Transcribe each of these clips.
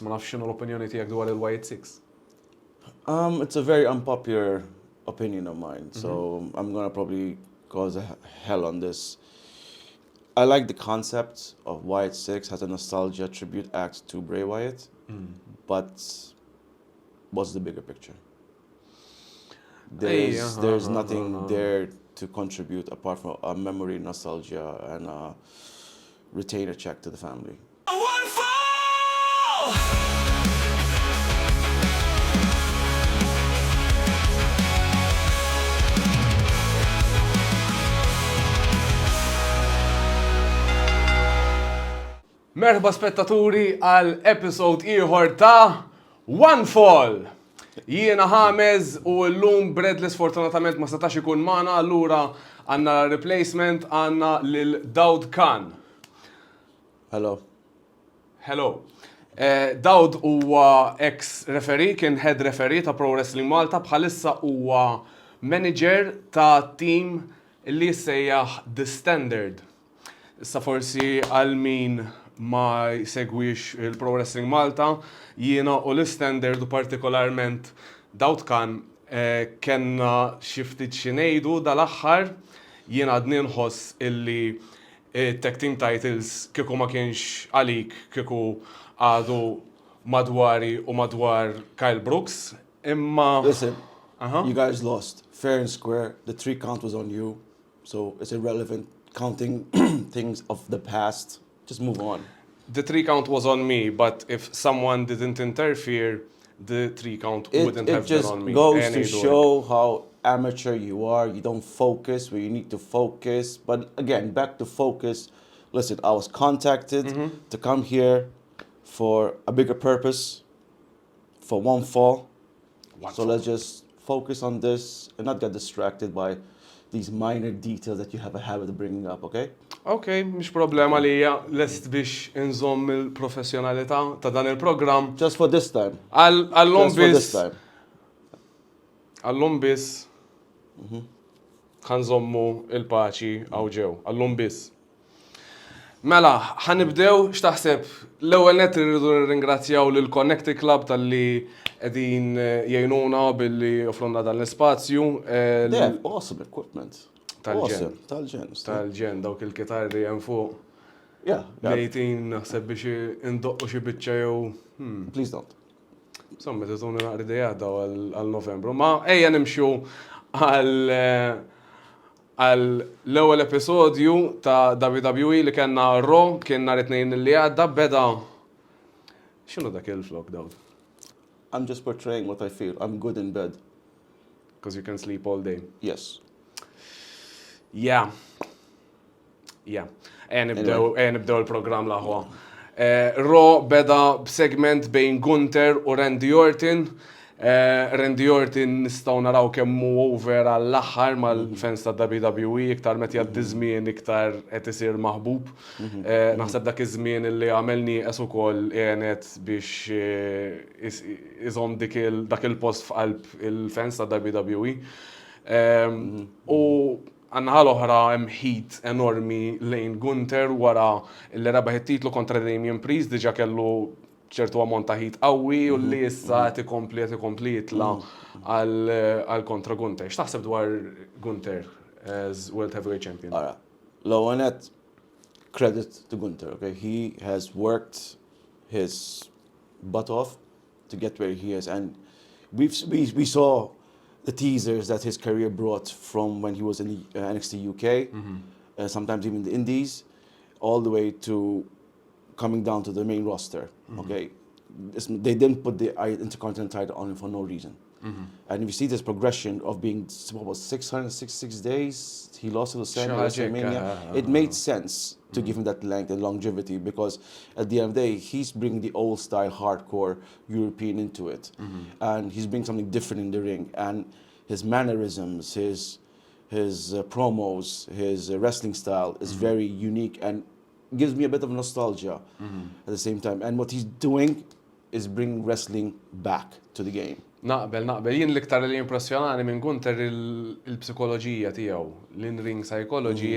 Ma nafx x'inhu l-opinjoni tiegħek dwar il-White Six? It's a very unpopular opinion of mine, so I'm gonna probably cause hell on this. I like the concept of White Six as a nostalgia tribute act to Bray Wyatt, but what's the bigger picture? There's nothing there to contribute apart from a memory, nostalgia, and a retainer check to the family. Merħba spettaturi għal episod ieħor ta' One Fall. Jiena Ħames u llum Bredli sfortunatament ma setax ikun magħna, allura għandna replacement għandna lil Dawd Khan. Hello. Hello. Dawd huwa ex-referee, kien head referee ta' Pro Wrestling Malta, bħalissa huwa manager ta' team li jissejjaħ The Standard. Issa forsi għal min ma jsegwix il-Pro Wrestling Malta, jiena u l-Standard u partikolarment Dawd Khan kenna xi ftit xi ngħidu dal-aħħar jiena għadni nħoss illi tag team titles kieku ma kienx għalik kieku għadu madwari u madwar Kyle Brooks, imma... Listen, you guys lost. Fair and square, the 3 count was on you, so it's irrelevant counting things of the past. Just move on. The 3 count was on me, but if someone didn't interfere, the 3 count wouldn't have been on me. It just goes to show how amateur you are. You don't focus where you need to focus. But again, back to focus. Listen, I was contacted to come here for a bigger purpose, for one fall. Let's just focus on this and not get distracted by these minor details that you have a habit of bringing up, okay? Okay, mhix problema li hija lest biex inżomm il-professjonalità ta' dan il-programm. Just for this time. Għallum biss ħanżommu il-paċi għaw ġew. Għallum biss. Mela, ħanibdew x'taħseb l-ewwel net irridu nirringrazzjaw lil Connected Club tal-li qegħdin jgħinuna billi offronna dan l-ispazju. They have awesome equipment. Tal-ġen, dawk il-kitarri hemm fuq. Bejtin naħseb biex indoqqu xi biċċa jew. Please don't. Insomma, tituni naqri dejjada għal-Novembru. Ma ejja nimxu għal l-ewwel episodju ta' WWE li kellna Raw, kien nhar it-tnejn li għadda beda. X'inhu dak il-flok Dawd? I'm just portraying what I feel. I'm good in bed. Because you can sleep all day. Yes. Yeah. Nibdew il-programm laħwa. Raw beda b'segment bejn Gunther u Randy Orton. Randy Orton nistgħu naraw kemm hu over għall-aħħar mal-fans ta' WWE, iktar meta jgħaddi żmien iktar qed isir maħbub. Naħseb dak iż-żmien illi għamelni qes ukoll għenet biex iżomm dak il-post f'qalb il-fans ta' WWE. U għannaħa l-oħra hemm heat enormi lejn Gunther wara li rebaħ it-titlu kontra Damien Priest, diġà kellu ċertu ammont ta' heat qawwi u li issa tikompli jitla għal kontra Gunther. X'taħseb dwar Gunther as World Heavyweight Champion? All right. L-ewwel net credit to Gunther, okay? He has worked his butt off to get where he is, and we saw the teasers that his career brought from when he was in the NXT UK, sometimes even the Indies, all the way to coming down to the main roster. Okay, they didn't put the Intercontinental title on him for no reason. And if you see this progression of being 666 days, he lost to the same WrestleMania. It made sense to give him that length and longevity because at the end of the day, he's bringing the old style hardcore European into it, and he's bringing something different in the ring. And his mannerisms, his promos, his wrestling style is very unique and gives me a bit of nostalgia at the same time. And what he's doing is bringing wrestling back to the game. Naqbel. Jien l-iktar li impressjonani minn Gunther il-psikoloġija tiegħu, l-in-ring psychology,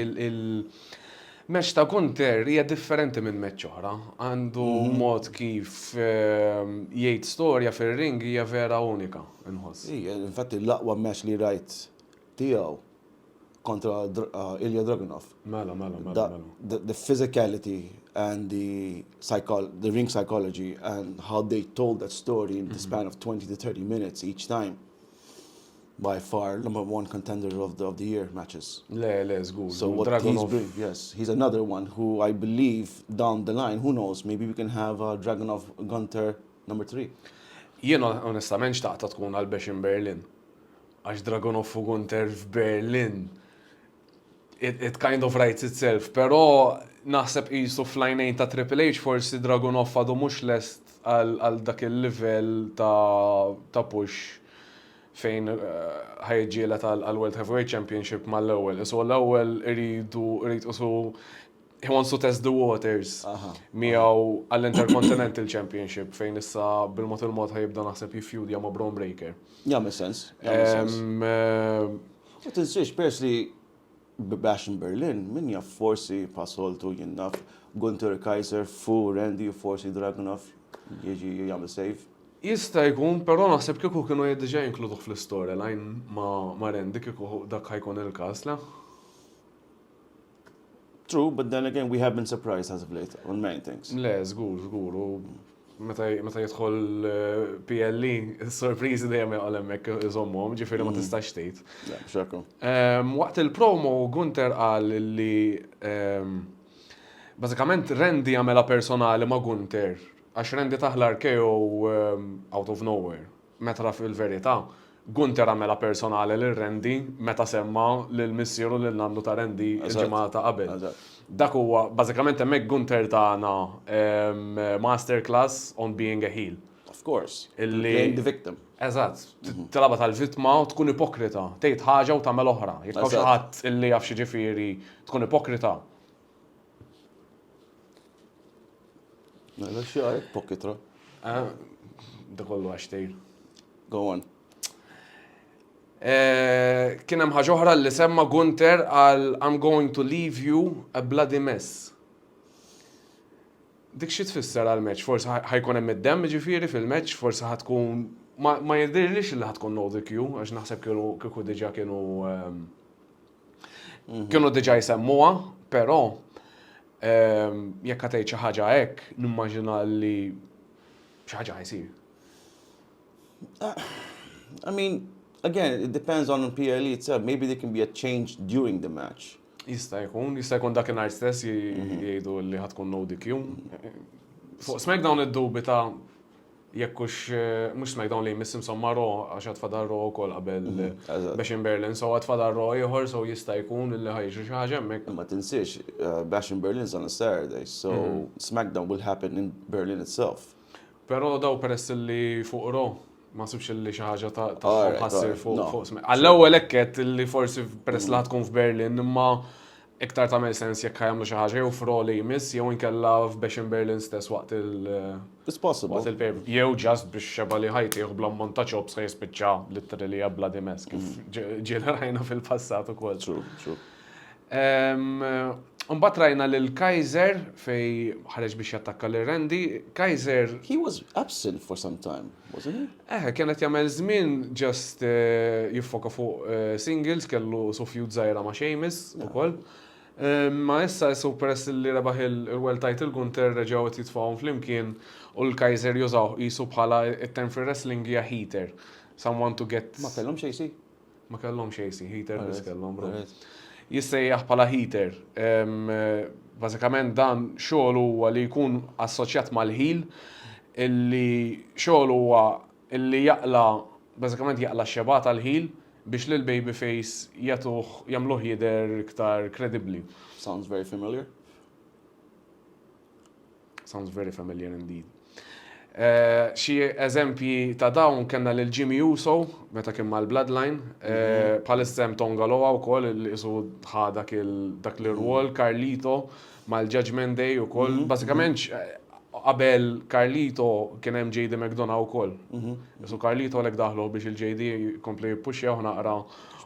Meċ ta' Gunter hija differenti minn meċ oħra. Għandu mod kif jgħid storja fir-ring hija vera unika inħoss. Infatti l-aqwa meċ li rajt tiegħu kontra Ilja Dragunov. Mela. The physicality and the ring psychology and how they told that story in the span of 20 to 30 minutes each time. By far, number one contender of the year matches. Żgur. So what he's bringing, yes, he's another one who I believe down the line, who knows, maybe we can have Dragunov Gunter number 3. Jiena onestament xtaqta tkun għal-bex in Berlin. Għax Dragunov u Gunter f'Berlin. It kind of writes itself, pero naħseb qisu fl-għajnejn ta' Triple H forsi Dragunov għadu mhux lest għal dak il-livell ta' push fejn ħajġielet għal-World Heavyweight Championship mal-ewwel. So l-ewwel he wants to test the waters miegħu għall-Intercontinental Championship fejn issa bil-mod il-mod ħajibda naħseb jifjudja ma' Braun Breaker. Jagħmel sens. Ma tinsiex personally Bash in Berlin, min jaf forsi pasoltu jinnaf Gunter Kaiser fu Randy u forsi Dragunov jiġi jagħmel save. Jista' jkun, però naħseb kieku kienu diġà jinkluduh fl-storyline ma' Randy kieku dak ħajkun il-każ, le? True, but then again we have been surprised as of late on many things. Le, żgur, u meta jidħol PLE, is-sorpriżi dejjem jaqgħu hemmhekk iżommhom, ġifieri ma tistax tgħid. X'akku. Waqt il-promo Gunter qal li bażikament Randy għamela personali ma' Gunter. Għax Randy taħla RKO out of nowhere. Meta fil-verità, Gunter għamela personali lil Randy meta semma lil missieru lil nandu ta' Randy il-ġimgħa ta' qabel. Dak huwa bażikament hemmhekk Gunter tagħna masterclass on being a heel. Of course. Playing the victim. Eżatt. Tilaba tal-vittma u tkun ipokrita. Tgħid ħaġa u tagħmel oħra. Jekk xi ħadd illi jaf xi ġifieri tkun ipokrita. Mela xi għarek pokitra. Da kollu għaxtejn. Go on. Kien hemm ħaġa oħra li semma Gunter għal I'm going to leave you a bloody mess. Dik xi tfisser għall-match, forsi ħajkun hemm id-demm ġifieri fil-match, forsi ħatkun ma jidhirlix li ħatkun no DQ għax naħseb kieku diġà kienu diġà jsemmuha, però jekk għatejt xi ħaġa hekk, nimmaġina li xi ħaġa ħajsir. I mean, again, it depends on PLE itself. Maybe there can be a change during the match. Jista' jkun dakinhar stess jgħidu li ħatkun no DQ. Fuq SmackDown id-dubita jekkux mhux SmackDown li jmiss insomma Raw għax għatfadar Raw ukoll qabel Bash in Berlin, so għatfadar Raw ieħor, so jista' jkun li ħajġu xi ħaġa hemmhekk. Ma tinsiex, Bash in Berlin is on a Saturday, so SmackDown will happen in Berlin itself. Però daw peress li fuq Raw ma sibx li xi ħaġa ta' ħassir fuq SmackDown. Għall-ewwel hekk li forsi peress li tkun f'Berlin imma iktar tagħmel sens jekk jagħmlu xi ħaġa jew f'Raw li jmiss jew inkella f'Bash in Berlin stess waqt It's possible. Waqt il-paper. Jew just biex xeba li ħajtieħu bl-ammont ta' chops ħaj jispiċċa literally bloody mess kif ġieli rajna fil-passat ukoll. True. Mbagħad rajna lil Kaiser fej ħareġ biex jattakka lil Randy. Kaiser He was absent for some time, wasn't he? Kienet jagħmel żmien just jiffoka fuq singles, kellu feud żgħira ma' Sheamus ukoll. Ma issa su peress li rebaħ il-World Title Gunter reġgħu jitfgħu flimkien u l-Kaiser jużaw qisu bħala it-term for wrestling hija heater. Someone to get. Ma kellhom xejsi? Ma kellhom xejsi, heater biss kellhom bro. Jissejjaħ bħala heater. Bażikament dan xogħol huwa li jkun assoċjat mal-heel illi xogħol huwa illi bażikament jaqla x-xebgħa tal-heel biex lil babyface jagħmluh jidher iktar credibbli. Sounds very familiar. Sounds very familiar indeed. Xi eżempji ta' dawn kellna lil Jimmy Uso meta kien mal-Bloodline, bħalissa hemm Tongaloa wkoll li isu dak l-irwol Carlito mal-Judgment Day ukoll. Bażikament qabel Carlito kien hemm JD McDonough ukoll. Isu Carlito lek daħlu biex il-JD jkompli jippuxjaw naqra.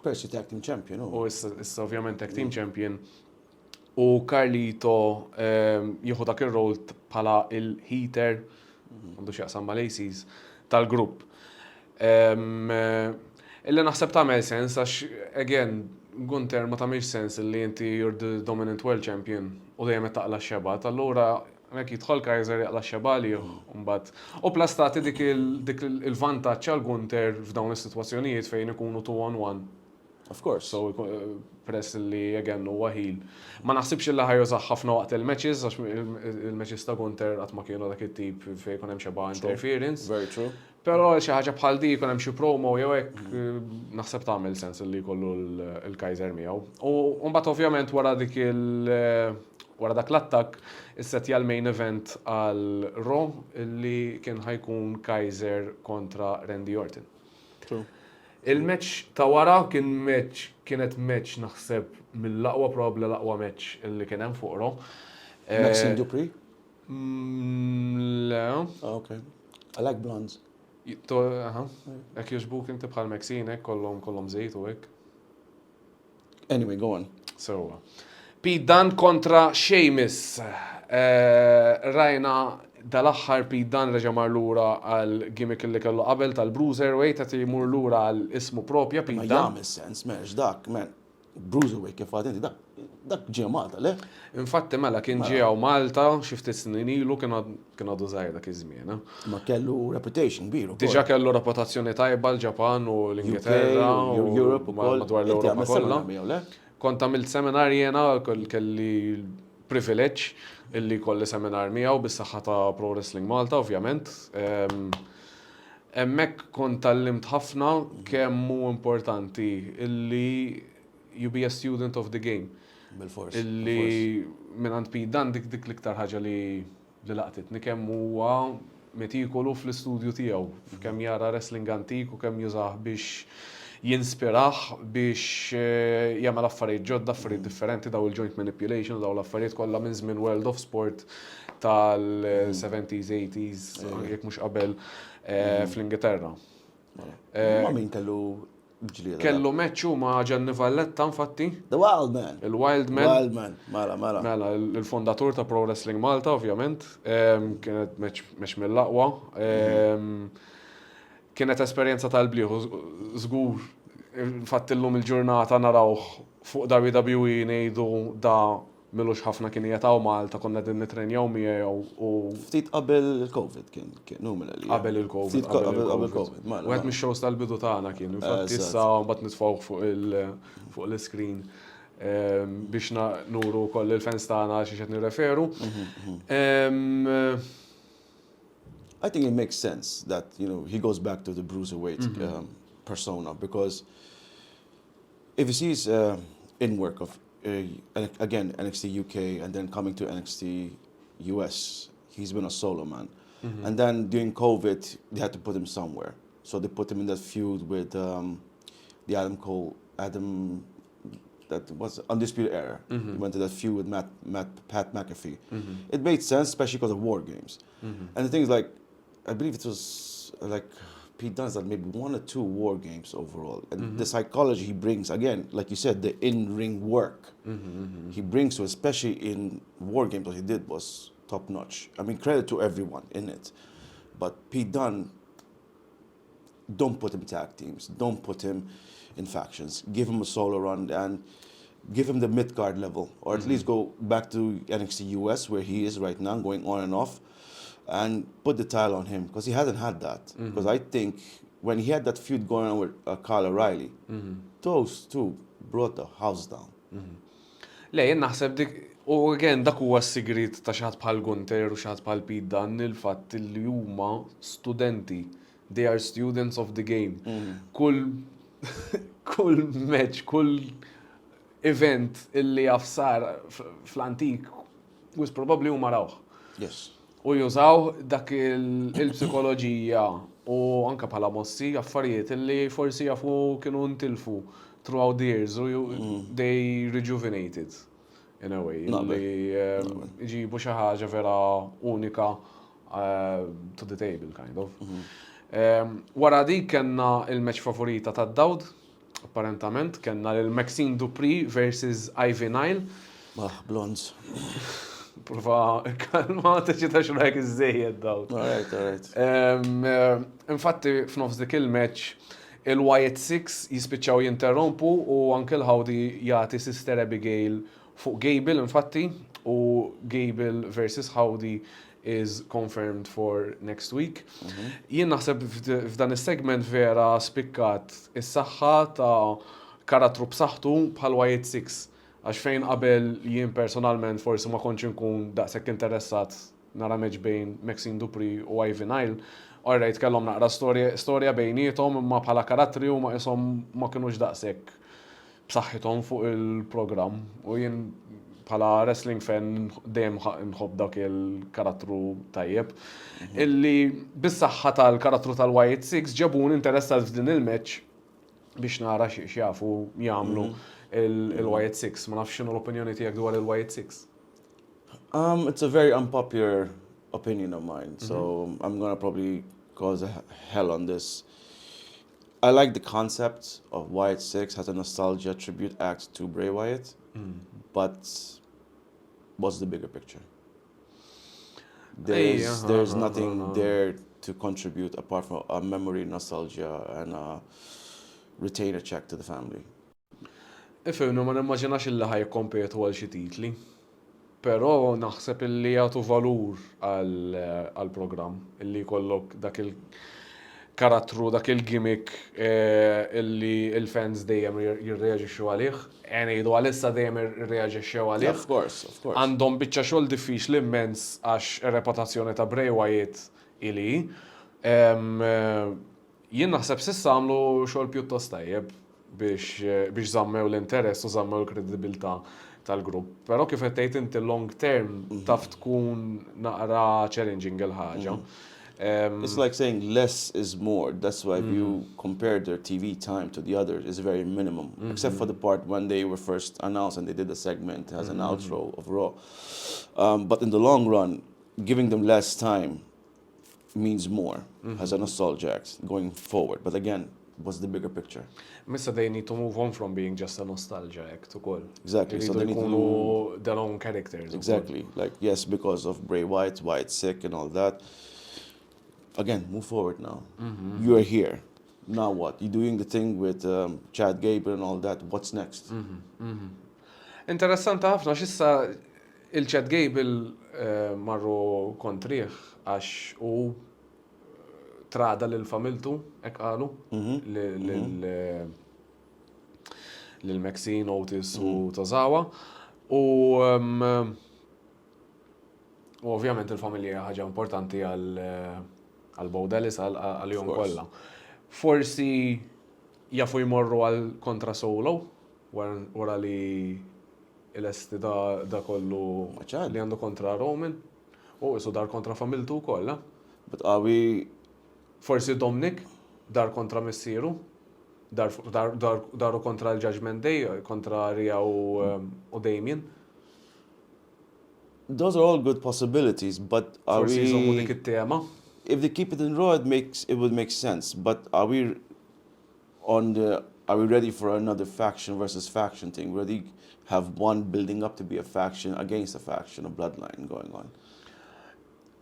Persi tag team champion. U issa ovvjament tag team champion. u Carlito jieħu dak ir-rol bħala il-heater, għandu x'jaqsam mal-ACs tal-grupp. Illi naħseb tagħmel sens għax again Gunter ma tagħmilx sens li inti you're the dominant world champion u dejjem qed taqla x-xebat, allura hekk jidħol Kaiser jaqla x-xebali mbagħad. U plus tagħti dik il-vantaġġ għal Gunter f'dawn is-sitwazzjonijiet fejn ikunu 2-on-1. Of course. So press li again huwa ħil. Ma naħsibx illi ħajużaħ ħafna waqt il-matches għax il-matches ta' Gunter qatt ma kienu dak it-tip fejn jkun hemm xeba interference. Very true. Però xi ħaġa bħal di jkun hemm xi promo jew hekk naħseb tagħmel sens li jkollu l-Kaiser miegħu. U mbagħad ovvjament wara dak l-attakk is-setja l-main event għal Raw illi kien ħajkun Kaiser kontra Randy Orton. True. Il-match ta' wara kienet match naħseb mill-aqwa probably l-aqwa match illi kien hemm fuq Raw. Maxine Dupree? Le. Okay. I like blondes. Ek juġbuk inti bħal Maxine, kollom żejt u hekk. Anyway, go on. So, Pete Dunne kontra Sheamus. Rajna dal-aħħar Pete Dunne reġa' mar lura għal gimmick li kellu qabel tal-Bruiserweight qed imur lura għal ismu propja Pete Ma Dunne. jagħmel sens, m'hemmx dak, man. Bruiserweight kif għad inti dak ġie Malta, le? Infatti mela kien ġew Malta xi ftit snin ilu kien għadu żgħir dak iż-żmien. Ma kellu reputation kbiru. Diġà kellu reputazzjoni tajba l-Ġapan u l-Ingilterra u Europe ukoll. madwar l-Ewropa kollha. Kont għamilt seminar jiena kelli privileġġ illi kolli seminar miegħu bis-saħħa ta' Pro Wrestling Malta ovvjament. Hemmhekk kont tallimt ħafna kemm hu importanti illi you be a student of the game. Bil-fors. Illi minant Pete Dunne dik l-iktar ħaġa li laqtitni kemm huwa metikolu fl-istudju tiegħu, kemm jara wrestling antik u kemm jużah biex jinspiraħ biex jagħmel affarijiet ġodda, affarijiet differenti daw il-joint manipulation, daw l-affarijiet kollha minn żmien World of Sport tal-70s, 80s, jekk mhux qabel fl-Ingilterra. Ma min kellu ġlieda. Kellu match ma' Gianni Valletta infatti. The Wild Man. Il-Wild Man. Wild Man. Mala. Mela, il-fondatur ta' Pro Wrestling Malta, ovvjament. Kienet match mill-aqwa. Kienet esperjenza tal-bliħu, żgur. Infatti llum il-ġurnata narawh fuq WWE ngħidu da milux ħafna kien jataw Malta, konna din nitrenjaw miegħu u Ftit qabel il-Covid kien numela li. qabel il-Covid. Ftit qabel il-Covid. Wieħed mix-shows tal-bidu tagħna kien, infatti issa mbagħad nitfgħu fuq l-iskrin biex nuru koll il-fans tagħna xi qed nirreferu. I think it makes sense that, he goes back to the Bruiserweight persona because if he sees in work of again, NXT UK and then coming to NXT US, he's been a solo man. And then during COVID, they had to put him somewhere. So they put him in that feud with the Adam, that was Undisputed Era. He went to that feud with Pat McAfee. It made sense, especially because of War Games. And the thing is, like, I believe it was like Pete Dunne's that maybe 1 or 2 War Games overall. And the psychology he brings, again, like you said, the in-ring work he brings to, especially in War Games, what he did was top-notch. I mean, credit to everyone in it. But Pete Dunne, don't put him in tag teams. Don't put him in factions. Give him a solo run and give him the mid-card level. Or at least go back to NXT US, where he is right now, going on and off. And put the title on him, because he hasn't had that. Because I think when he had that feud going on with Kyle O'Reilly, those two brought the house down. Le, jien naħseb dik, u again, dak huwa s-sigrit ta' xaħat bħal Gunter u xaħat bħal Pete Dunne, il-fatt li huma studenti. They are students of the game. Kull match, kull event illi jafsar fl-antik, was probably huma rawh. Yes. U jużaw dak il-psikoloġija u anka bħala mossi affarijiet illi forsi jafu kienu ntilfu throughout the years u they rejuvenated in a way. Illi iġibu xi ħaġa vera unika to the table, kind of. Wara dik kellna il-match favorita tad-Dawd, apparentament, kellna il-Maxine Dupree versus Ivy Nile. Blondes. Prova, kalma, teċita xurajk iż-żejjed daw. Alright. Infatti, f'nofs dik il-match, il-Wyatt Six jispiċċaw jinterrompu u anke l-ħawdi jagħti Sister Abigail fuq Gable, infatti, u Gable versus Howdy is confirmed for next week. Jien naħseb f'dan is-segment vera spikkat is-saħħa ta' karattru b'saħħtu bħal Wyatt Six. Għax fejn qabel jien personalment forsi ma kontx inkun daqshekk interessat nara meġ bejn Maxine Dupri u Ivy Nile. Alright, kellhom naqra storja bejnietom imma bħala karattri u ma ishom ma kinux daqshekk b'saħħithom fuq il-programm. U jien bħala wrestling fan dejjem nħobb dak il-karattru tajjeb. Illi bis-saħħa tal-karattru tal-Wyatt Six ġabun interessat f'din il-match biex nara x'jafu jagħmlu il-Wyatt Six. Ma nafx x'inhu l-opinjoni tiegħek dwar il-Wyatt Six. It's a very unpopular opinion of mine, so I'm gonna probably cause hell on this. I like the concept of Wyatt Six as a nostalgia tribute act to Bray Wyatt, but what's the bigger picture? There's nothing there to contribute apart from a memory, nostalgia, and a retainer check to the family. Ifimnu ma nimmaġinax illi ħaj kompetu għal xi titli, però naħseb illi jagħtu valur għall-programm, illi jkollok dak il-karattru, dak il-gimmick illi il-fans dejjem jirreaġixxu għalih, ngħidu għalissa dejjem irreaġixxu għalih. Of course. Għandhom biċċa xogħol diffiċli immens għax ir-reputazzjoni ta' Bray Wyatt ili. Jien naħseb s'issa għamlu xogħol pjuttost tajjeb biex żammew l-interess u żammew l-kredibilità tal-grupp. Però kif qed tgħid inti long term taf tkun naqra challenging il-ħaġa. It's like saying less is more. That's why if you compare their TV time to the others, it's very minimum. Except for the part when they were first announced and they did the segment as an outro of Raw. But in the long run, giving them less time means more as a nostalgia act going forward. But again, what's the bigger picture? Missa they need to move on from being just a nostalgia act ukoll. Exactly. So they need to jkunu their own characters. Exactly. Like, yes, because of Bray Wyatt, Wyatt's sick and all that. Again, move forward now. You are here. Now what? You're doing the thing with Chad Gable and all that. What's next? Interessanti ħafna x'issa il-Chad Gable marru kontriħ għax u trada lil-familtu, hekk qalu, lil-Maxine, Otis u Tozawa. U ovvjament il-familja ħaġa importanti għal-Bowdelis, għal-jom kollha. Forsi jafu jmorru għal kontra Solo, wara li il-esti da kollu li għandu kontra Roman, u isu dar kontra familtu kollha. But are we... Forsi Dominic, dar kontra Missieru, daru kontra l-Judgment Day, kontra Rhea u Damien. Those are all good possibilities, but are Forsi jżommu we... dik it-tema. If they keep it in Raw, it would make sense. But are we ready for another faction versus faction thing, where they have one building up to be a faction against a faction, a bloodline going on?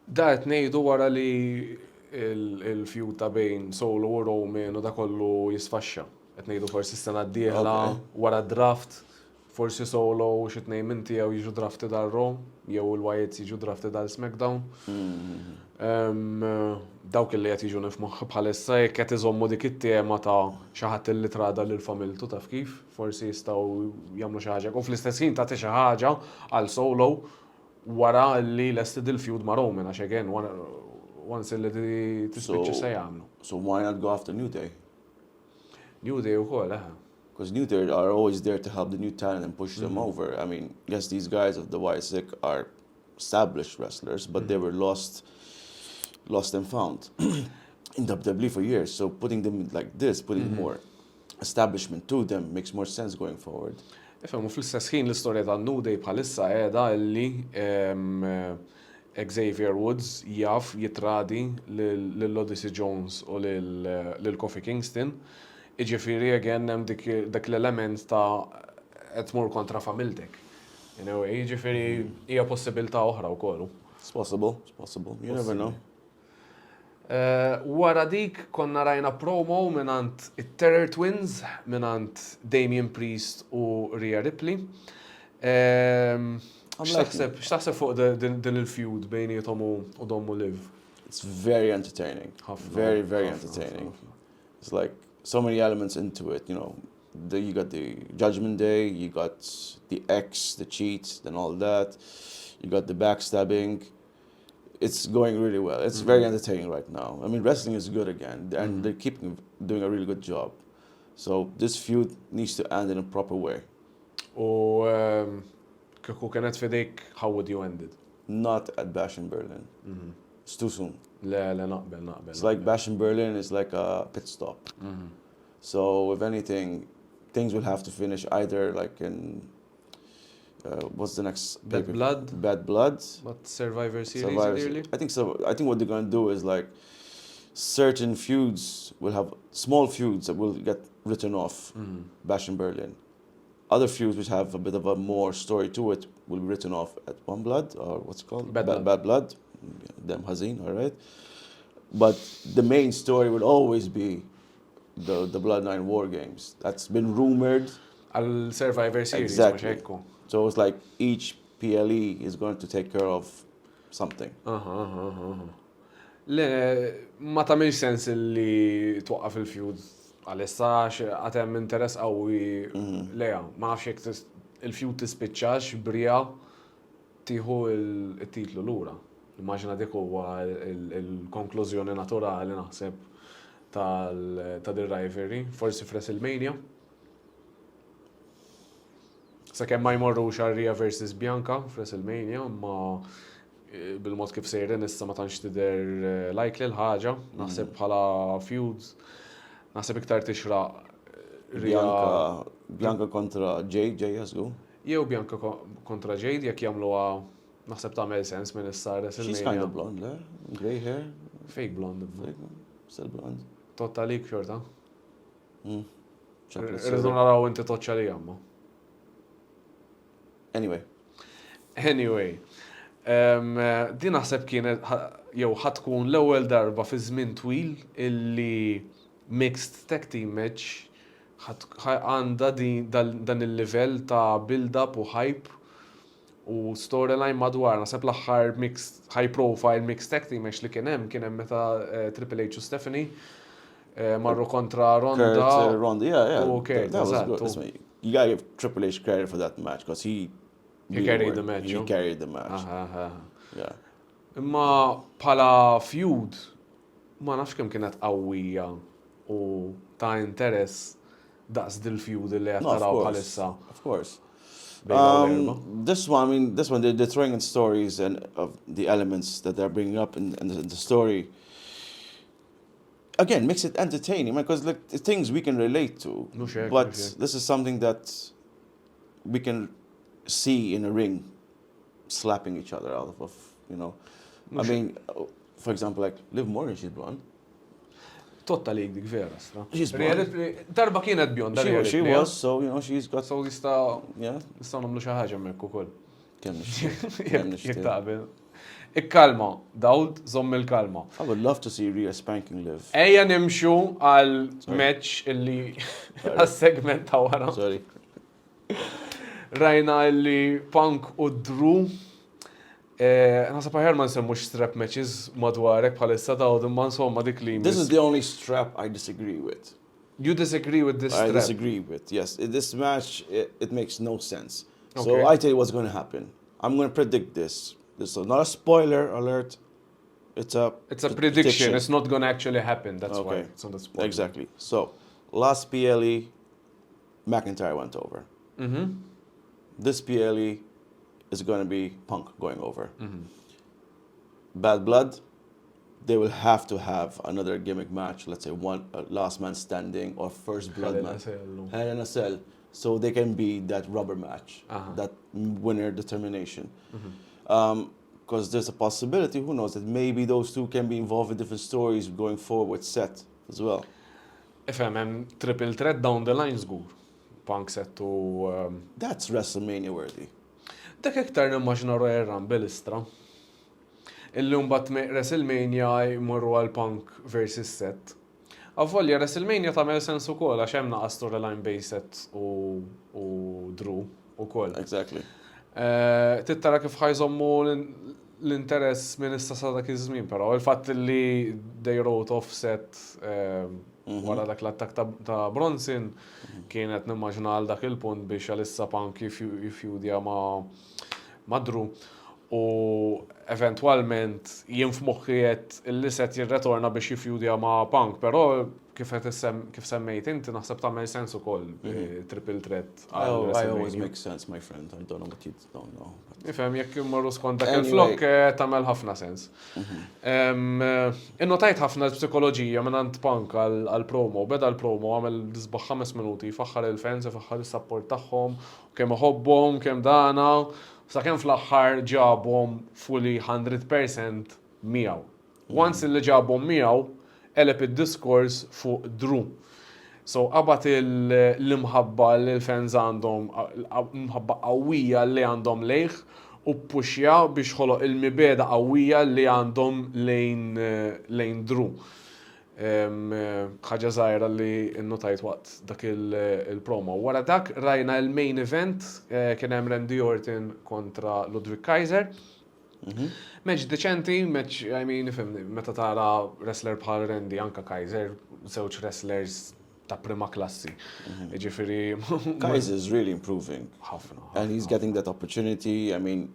Da qed ngħidu wara li il-feud ta' bejn Solo u Roman u da kollu jisfaxxa. Qed ngħidu forsi s-sena d-dieħla wara draft, forsi Solo u xi tnejn minn tiegħu jiġu drafti dal Raw, jew il-Wyatts jiġu drafti dal SmackDown. Dawk illi qed jiġu nifhmu bħalissa jekk qed iżommu dik it-tema ta' xi ħadd illi trada lil familtu taf kif, forsi jistgħu jagħmlu xi ħaġa. U fl-istess ħin tagħti xi ħaġa għal Solo wara li lested il-feud ma' Roman għax again once illi tispiċċa se jagħmlu. So why not go after New Day? New Day ukoll, Because New Day are always there to help the new talent and push them over. I mean, yes, these guys of the Wyatt Six are established wrestlers, but they were lost and found in WWE for years. So putting them like this, putting more establishment to them makes more sense going forward. Ifhemu fl-istess ħin l-istorja ta' New Day bħalissa qiegħda illi Xavier Woods jaf jitradi lil-Odyssey Jones u lil-Kofi Kingston. Iġifieri again hemm dik l-element ta' qed tmur kontra familtek. Anyway, ġifieri hija possibilità oħra wkoll. It's possible. You never know. Wara dik konna rajna promo minant it-Terror Twins, minant Damien Priest u Rhea Ripley. X'taħseb fuq din il-feud bejnietom u Dommu Liv? It's very entertaining. Very entertaining. It's like so many elements into it, you know. You got the Judgment Day, you got the X, the cheat, and all that. You got the backstabbing. It's going really well. It's very entertaining right now. I mean, wrestling is good again, and they keep doing a really good job. So this feud needs to end in a proper way. U kieku kienet fidejk, how would you end it? Not at Bash in Berlin. It's too soon. Le, naqbel. It's like Bash in Berlin is like a pit stop. So if anything, things will have to finish either like in what's the next? Bad Blood. Bad Blood. What, Survivor Series, Survivor. I think so. I think what they're gonna do is like certain feuds will have small feuds that will get written off. Bash in Berlin. Other feuds which have a bit of a more story to it will be written off at One Blood, or what's it called? Bad Blood. Bad Blood. Them Hazin, all right. But the main story will always be the Bloodline War Games. That's been rumored. Għal Survivor Series, Exactly. mhux hekk. So it's like each PLE is going to take care of something. Le, ma tamilx sens li twaqqaf il-feud għalissa għatem interess qawwi leja. Ma nafx jekk il-feud tispiċċax brija tieħu il-titlu lura. Immaġina dik huwa il-konklużjoni naturali naħseb ta' din rivalry, forsi f'WrestleMania. Sakemm ma jmorrux għal Rhea versus Bianca f'WrestleMania, ma bil-mod kif sejrin issa ma tantx tidher likely l-ħaġa, naħseb bħala feuds, naħseb iktar tixraq Bianca kontra Jade jasgu. Jew Bianca kontra Jade jekk jagħmluha naħseb tagħmel sens minn issa WrestleMania. She's kind of blonde, le? Grey hair. Fake blonde. Still blonde. Totta lik xorta. Chocolate Irridu syrup. naraw inti toċċa li jamma. Anyway. Din naħseb kienet jew ħatkun l-ewwel darba fi żmien twil illi mixed tag team match għandha dan il-livell ta' build-up u hype u storyline madwar. Naħseb l-aħħar mixed high profile mixed tag team match li kien hemm meta Triple H u Stephanie marru kontra Ronda. Ronda, yeah. Okay, that was good. Listen, you gotta give Triple H credit for that match because he carried the match. He carried the match. Yeah. Imma bħala feud ma nafx kemm kienet qawwija u ta' interess daqs dil-feud li qed taraw bħalissa. Of course. This one, they're throwing in stories and of the elements that they're bringing up in the story. Again, makes it entertaining because like things we can relate to. But this is something that we can see in a ring, slapping each other out of you know. I mean, for example, like Liv Morgan, she's blonde. Totta lik dik vera, stra. She's blonde. Darba kienet bjond. She was, so you know, she's got. So nista' Yeah. nagħmlu xi ħaġa hemmhekk ukoll. Kemm Jekk taqbel. Ikkalma, Dawd, żomm il-kalma. I would love to see Rhea spanking Liv. Ejja nimxu għal match illi għas-segment ta' wara. Sorry. Rajna illi Punk u Drew. Nasab ħajar ma nsemmux strap matches madwarek bħalissa Dawd imma insomma dik li. This is the only strap I disagree with. You disagree with this strap? I disagree with, yes. This match, it makes no sense. Okay. So I tell you what's going to happen. I'm going to predict this. This is not a spoiler alert. It's a prediction. It's not going to actually happen. That's why it's not a spoiler. Exactly. So, last PLE, McIntyre went over. This PLE is going to be Punk going over. Bad Blood, they will have to have another gimmick match, let's say one last man standing or first blood match. Hell in a Cell. So they can be that rubber match, that winner determination. Because there's a possibility, who knows, that maybe those two can be involved in different stories going forward with Seth as well. Ifhem triple threat down the line żgur. Punk set to that's WrestleMania worthy. Dak iktar nimmaġna Royal Rumble istra. Illi mbagħad WrestleMania jmorru għal Punk versus Seth. Avvolja WrestleMania tagħmel sens ukoll għax hemm naqas storyline bejn Seth u Drew ukoll. Exactly. Tittara kif ħajżommu l-interess minn issa sa dak iż-żmien, però il-fatt li they wrote off Seth wara dak l-attak ta' Bronson kienet nimmaġna għal dak il-punt biex għalissa Punk jifjudja ma' Drew. U eventualment jien f'moħħiet illi Seth jirretorna biex jifjudja ma' Punk, però kif semmejt inti naħseb tagħmel sens ukoll triple threat. I always make sense, my friend. I don't know what you don't know. Ifhem jekk immorru skont dak il-flok tagħmel ħafna sens. Innotajt ħafna psikoloġija minn Punk għal-promo, beda l-promo għamel disbaħ 5 minuti, faħħar il-fans, faħħar is-support tagħhom, kemm iħobbhom, kemm dana, sakemm fl-aħħar ġabhom fully 100% miegħu. Once li ġabhom miegħu, elep id-diskors fuq Drew. So, qabad l-imħabba li l-fans għandhom, imħabba qawwija li għandhom lejh u puxja biex ħoloq il-mibeda qawwija li għandhom lejn Drew. ħaġa żgħira li nnotajt waqt dak il-promo. Wara dak rajna il-main event kien hemm Randy Orton kontra Ludwig Kaiser. Meċ deċenti, I mean, meta tara wrestler bħal Randy, anka Kaiser, żewġ wrestlers ta' prima klassi. Ġifieri. Kaiser is really improving. And he's getting that opportunity. I mean,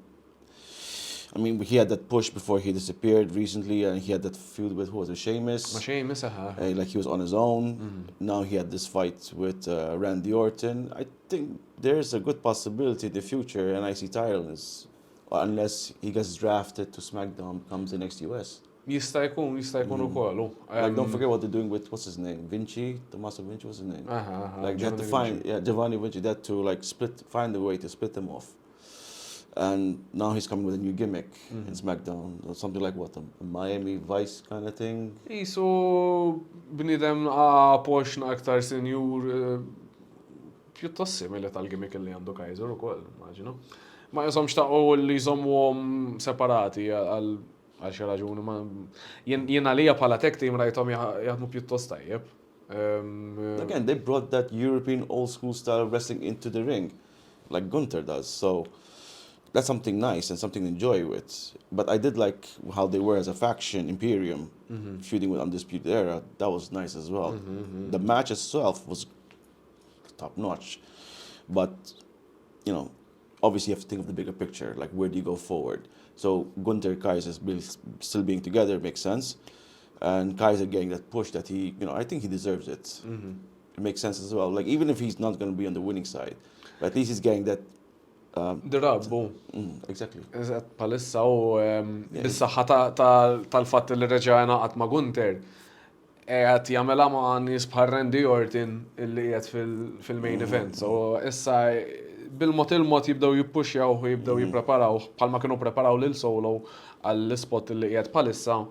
he had that push before he disappeared recently, and he had that feud with who was it, Sheamus. Sheamus, like he was on his own. Now he had this fight with Randy Orton. I think there's a good possibility in the future, and IC title is, unless he gets drafted to SmackDown, comes the next US. Jista' jkun ukoll. Like, don't forget what they're doing with, what's his name, Vinci, Tommaso Vinci, what's his name? Like they had to find, Giovanni Vinci, they had to like find a way to split them off. And now he's coming with a new gimmick in SmackDown, or something like what, a Miami Vice kind of thing. Isu bnidem poxna aktar senjur pjuttost simili tal-gimmick li għandu Kaiser ukoll, immaġinu. Ma jisomx taqgħu li jżommuhom separati għal xi raġuni, ma jien għalija bħala tech team rajthom jaħdmu pjuttost tajjeb. Again, they brought that European old school style of wrestling into the ring, like Gunther does. So that's something nice and something to enjoy with. But I did like how they were as a faction, Imperium, feuding with Undisputed Era. That was nice as well. The match itself was top notch. But, you know, obviously you have to think of the bigger picture, like where do you go forward? So Gunther, Kaiser still being together makes sense. And Kaiser getting that push that he, you know, I think he deserves it. It makes sense as well. Like even if he's not going to be on the winning side, but at least he's getting that. Dirabbu. Exactly. Eżatt, palissa u bis-saħħa tal-fatt li reġajna qatt ma' Gunther. Qed jagħmilha ma' nies bħal Randy Orton illi qiegħed fil-main event. So issa bil-mod il-mod jibdew jippuxjaw u jibdew jippreparaw bħalma kienu preparaw lil Solo għall-ispot li qiegħed bħalissa.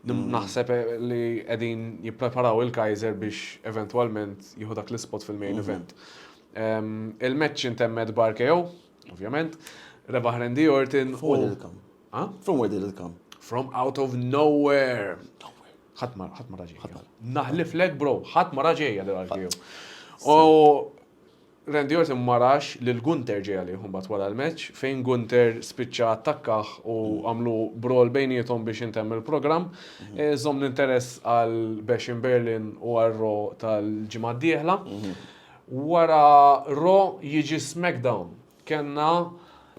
Naħseb li qegħdin jippreparaw il-Kaiser biex eventwalment jieħu dak l-ispot fil-main event. Il-match intemmed BRKO, ovvjament, rebaħ Randy Orton. From where did it come? From where did it come? From out of nowhere. ħadd ma raġejja. Naħliflek bro, ħadd ma raġejja l-RKO. U Randy Orton marax lil Gunther ġejja li mbagħad wara l-match fejn Gunther spiċċa attakkaħ u għamlu brawl bejniethom biex intemm il-programm. Żomm l-interess għal Bash in Berlin u għal Raw tal-ġimgħa d-dieħla. Wara Raw jiġi SmackDown. Kenna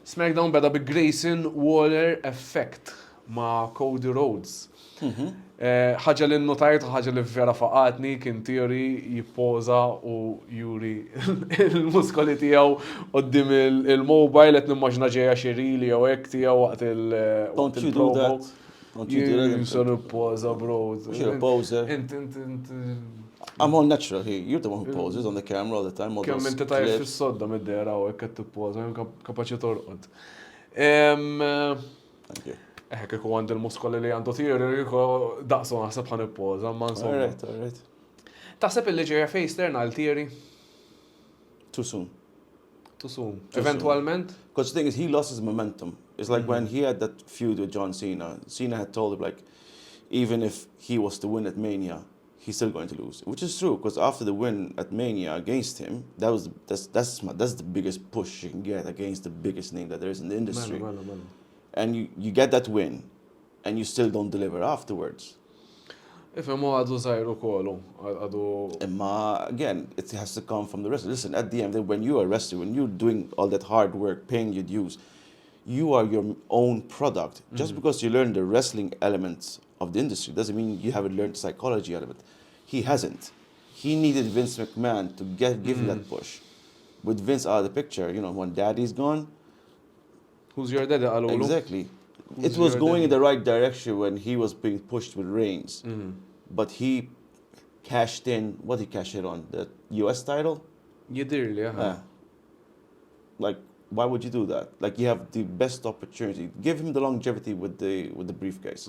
SmackDown beda bi Grayson Waller effect ma' Cody Rhodes. ħaġa li nnotajt, ħaġa li vera faqatni kien tiegħi jippoża u juri il-muskoli tiegħu qudiem il-mobile qed nimmaġna ġejja xi rili jew hekk tiegħu waqt il-promo. Don't you do that? Don't you do that? Jinsa nippoża, bro. You're a poser. I'm all natural here. You're the one who poses on the camera all the time. Kemm inti tajjeb fis-sodda mid-dera u hekk qed tippoża, kapaċi torqod. Thank you. Kieku għand il-muskoli li għandu tiegħi kieku daqsu naħseb ħan ippoża, ma insomma. All right. Taħseb illi ġejja face turn għal tiegħi? Too soon. Too soon. Too Eventualment? Because the thing is, he lost his momentum. It's like when he had that feud with John Cena. Cena had told him, like, even if he was to win at Mania, he's still going to lose. Which is true, because after the win at Mania against him, that's the biggest push you can get against the biggest name that there is in the industry. Mela. And you get that win, and you still don't deliver afterwards. Ifhem għadu żgħiru kollu, għadu. Again, it has to come from the wrestler. Listen, at the end, when you are a wrestler, when you're doing all that hard work, paying your dues, you are your own product. Just because you learn the wrestling elements of the industry doesn't mean you haven't learned the psychology element. He hasn't. He needed Vince McMahon to give him that push. With Vince out of the picture, when Daddy's gone. Who's your daddy? Exactly. It was going in the right direction when he was being pushed with Reigns. But he cashed in, what he cashed in on? The US title? Jidirli, Yeah. Like, why would you do that? Like, you have the best opportunity. Give him the longevity with the briefcase.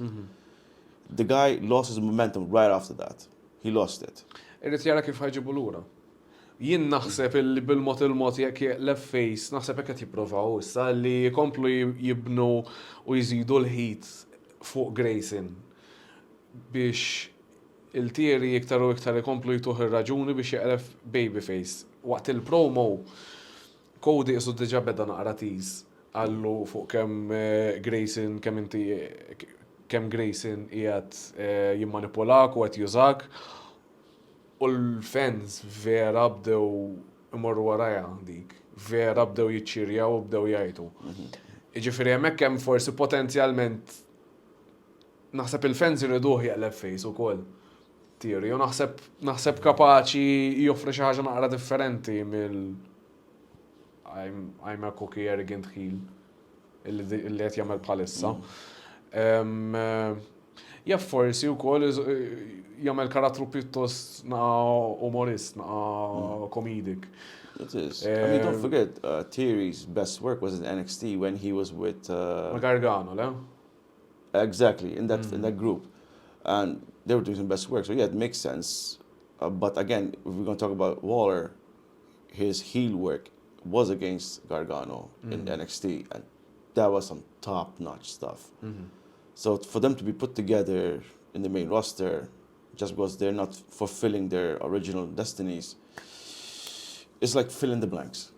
The guy lost his momentum right after that. He lost it. Irrid jara kif ħajġibu lura. Jien naħseb illi bil-mod jekk jeqleb face, naħseb hekk qed jippruvaw issa li jkomplu jibnu u jżidu l-ħid fuq Grayson biex il-tieri iktar u iktar ikomplu jtuħ ir-raġuni biex jeqleb babyface. Waqt il-promo Cody isu diġà beda naqra tease għallu fuq kemm Grayson kemm Grayson qiegħed jimmanipulak u qed jużak. U l-fans vera bdew imorru warajja dik. Vera bdew jiċċirjaw u bdew jgħidu. Jiġifieri hemmhekk hemm forsi potenzjalment naħseb il-fans iriduh jaqleb face ukoll. Tieri, u naħseb kapaċi joffri xi ħaġa naqra differenti mill I'm a cocky arrogant heel illi qed jagħmel bħalissa. Jaff forsi wkoll jagħmel karattru pjuttost umorist, comedic. It is. I mean, don't forget, Thierry's best work was in NXT when he was with Gargano, le? Exactly, in that group. And they were doing some best work. So yeah, it makes sense. But again, if we're going to talk about Waller, his heel work was against Gargano in NXT, and that was some top-notch stuff. So for them to be put together in the main roster, just because they're not fulfilling their original destinies, it's like fill in the blanks.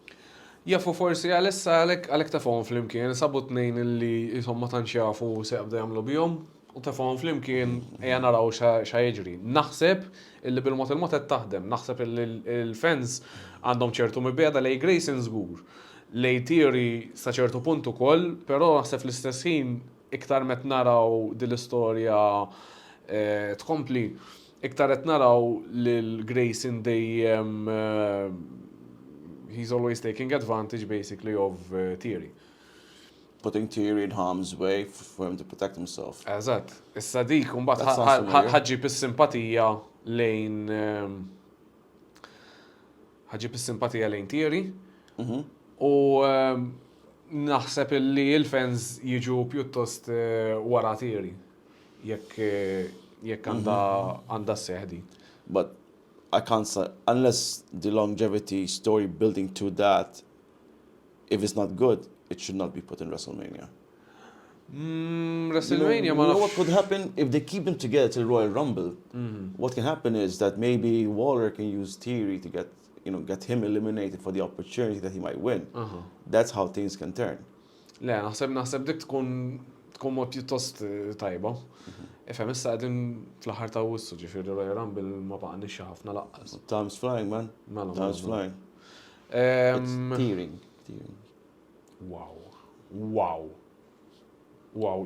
Jafu forsi għalissa għalek tafon fl-imkien, sabu t-nejn illi jisom ma tanx jafu se għabda jamlu bjom, u tafon fl-imkien ejja naraw xa jiġri. Naħseb illi bil-mot qed taħdem, naħseb illi l-fans għandhom ċertu mibjeda lej Grayson żgur, lej Theory sa ċertu punt ukoll, però naħseb fl-istess ħin iktar met naraw dil-istorja tkompli, iktar qed naraw lil Grayson dejjem he's always taking advantage basically of Theory. Putting Theory in harm's way for him to protect himself. Eżatt. Issa dik mbagħad ħaġġib is-simpatija lejn Theory. U naħseb illi il-fans jiġu pjuttost wara Theory jekk għandha seħdi. But I can't say, unless the longevity story building to that, if it's not good, it should not be put in WrestleMania. WrestleMania, you know what could happen if they keep them together till Royal Rumble? What can happen is that maybe Waller can use Theory to get him eliminated for the opportunity that he might win. That's how things can turn. Le, naħseb dik tkun mod pjuttost tajba. Ifhem issa qegħdin fl-aħħar ta' wissu ġifieri Royal Rumble ma baqgħniex ħafna laqqas. Time's flying, man. Time's flying. It's tearing. Wow,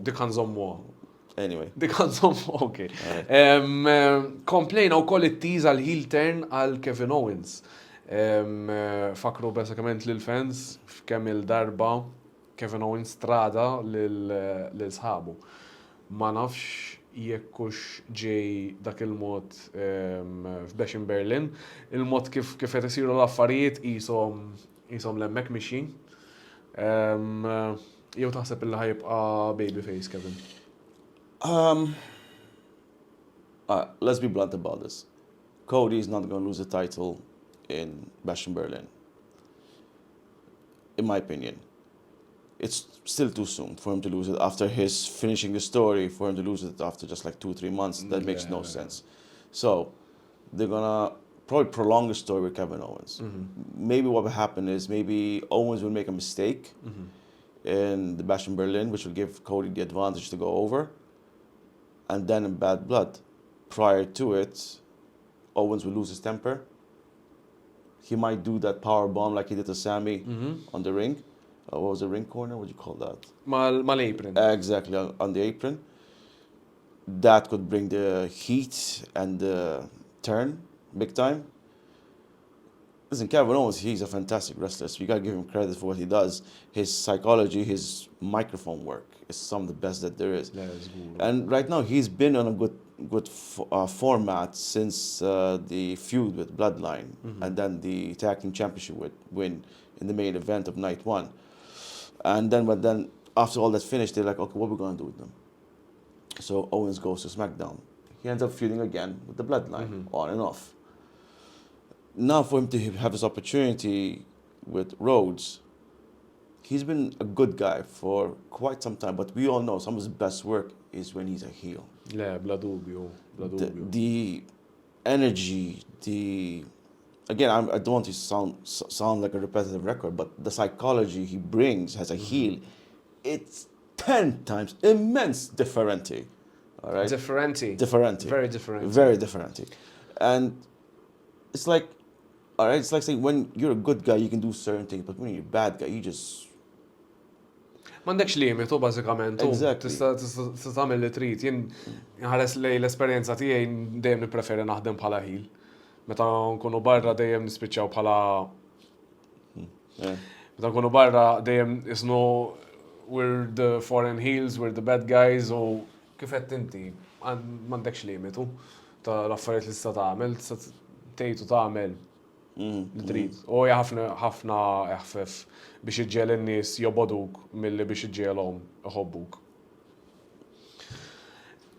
dik nżommuha. Anyway. Dik nżommuha, okay. Komplejna wkoll it-tease għal heel turn għal Kevin Owens. Fakru basikament lil-fans f'kemm il-darba Kevin Owens strada lil sħabu. Ma nafx jekkux ġej dak il-mod f'Bash in Berlin, il-mod kif qed isiru l-affarijiet qishom l-hemmhekk mixin. Jew taħseb illi ħajibqa' babyface Kevin? Let's be blunt about this. Cody is not going to lose the title in Bash in Berlin. in my opinion. It's still too soon for him to lose it after his finishing the story, for him to lose it after just like 2-3 months. That makes no sense. So they're gonna probably prolong the story with Kevin Owens. Maybe what will happen is maybe Owens will make a mistake in the Bash in Berlin, which will give Cody the advantage to go over. And then in Bad Blood, prior to it, Owens will lose his temper. He might do that power bomb like he did to Sammy on the ring. What was the ring corner? What do you call that? Mal-apron. Exactly, on the apron. That could bring the heat and the turn big time. Listen, Kevin Owens, he's a fantastic wrestler, so you gotta give him credit for what he does. His psychology, his microphone work is some of the best that there is. And right now, he's been on a good format since the feud with Bloodline, and then the tag team championship win in the main event of night one. And then after all that's finished, they're like, okay, what are we gonna do with them? So Owens goes to SmackDown. He ends up feuding again with the Bloodline, on and off. Now for him to have this opportunity with Rhodes, he's been a good guy for quite some time, but we all know some of his best work is when he's a heel. Le, bla dubju. The energy, again, I don't want to sound like a repetitive record, but the psychology he brings as a heel, it's 10 times immense differente. All right? Differente. Very different. Very differente. And it's like, all right, it's like saying when you're a good guy, you can do certain things, but when you're a bad guy, you just... M'għandekx limitu bażikament. Exactly. Tista' tagħmel li trid. Jien ħares lejn l-esperjenza tiegħi dejjem nippreferi naħdem bħala heel. Meta nkunu barra dejjem nispiċċaw bħala Meta nkunu barra dejjem isnu we're the foreign heels, we're the bad guys, u kif qed inti m'għandekx limitu ta' l-affarijiet li tista' tagħmel, tista' tgħid u tagħmel li trid. U ħafna eħfef biex iġġiel in-nies joboduk milli biex iġġielhom iħobbuk.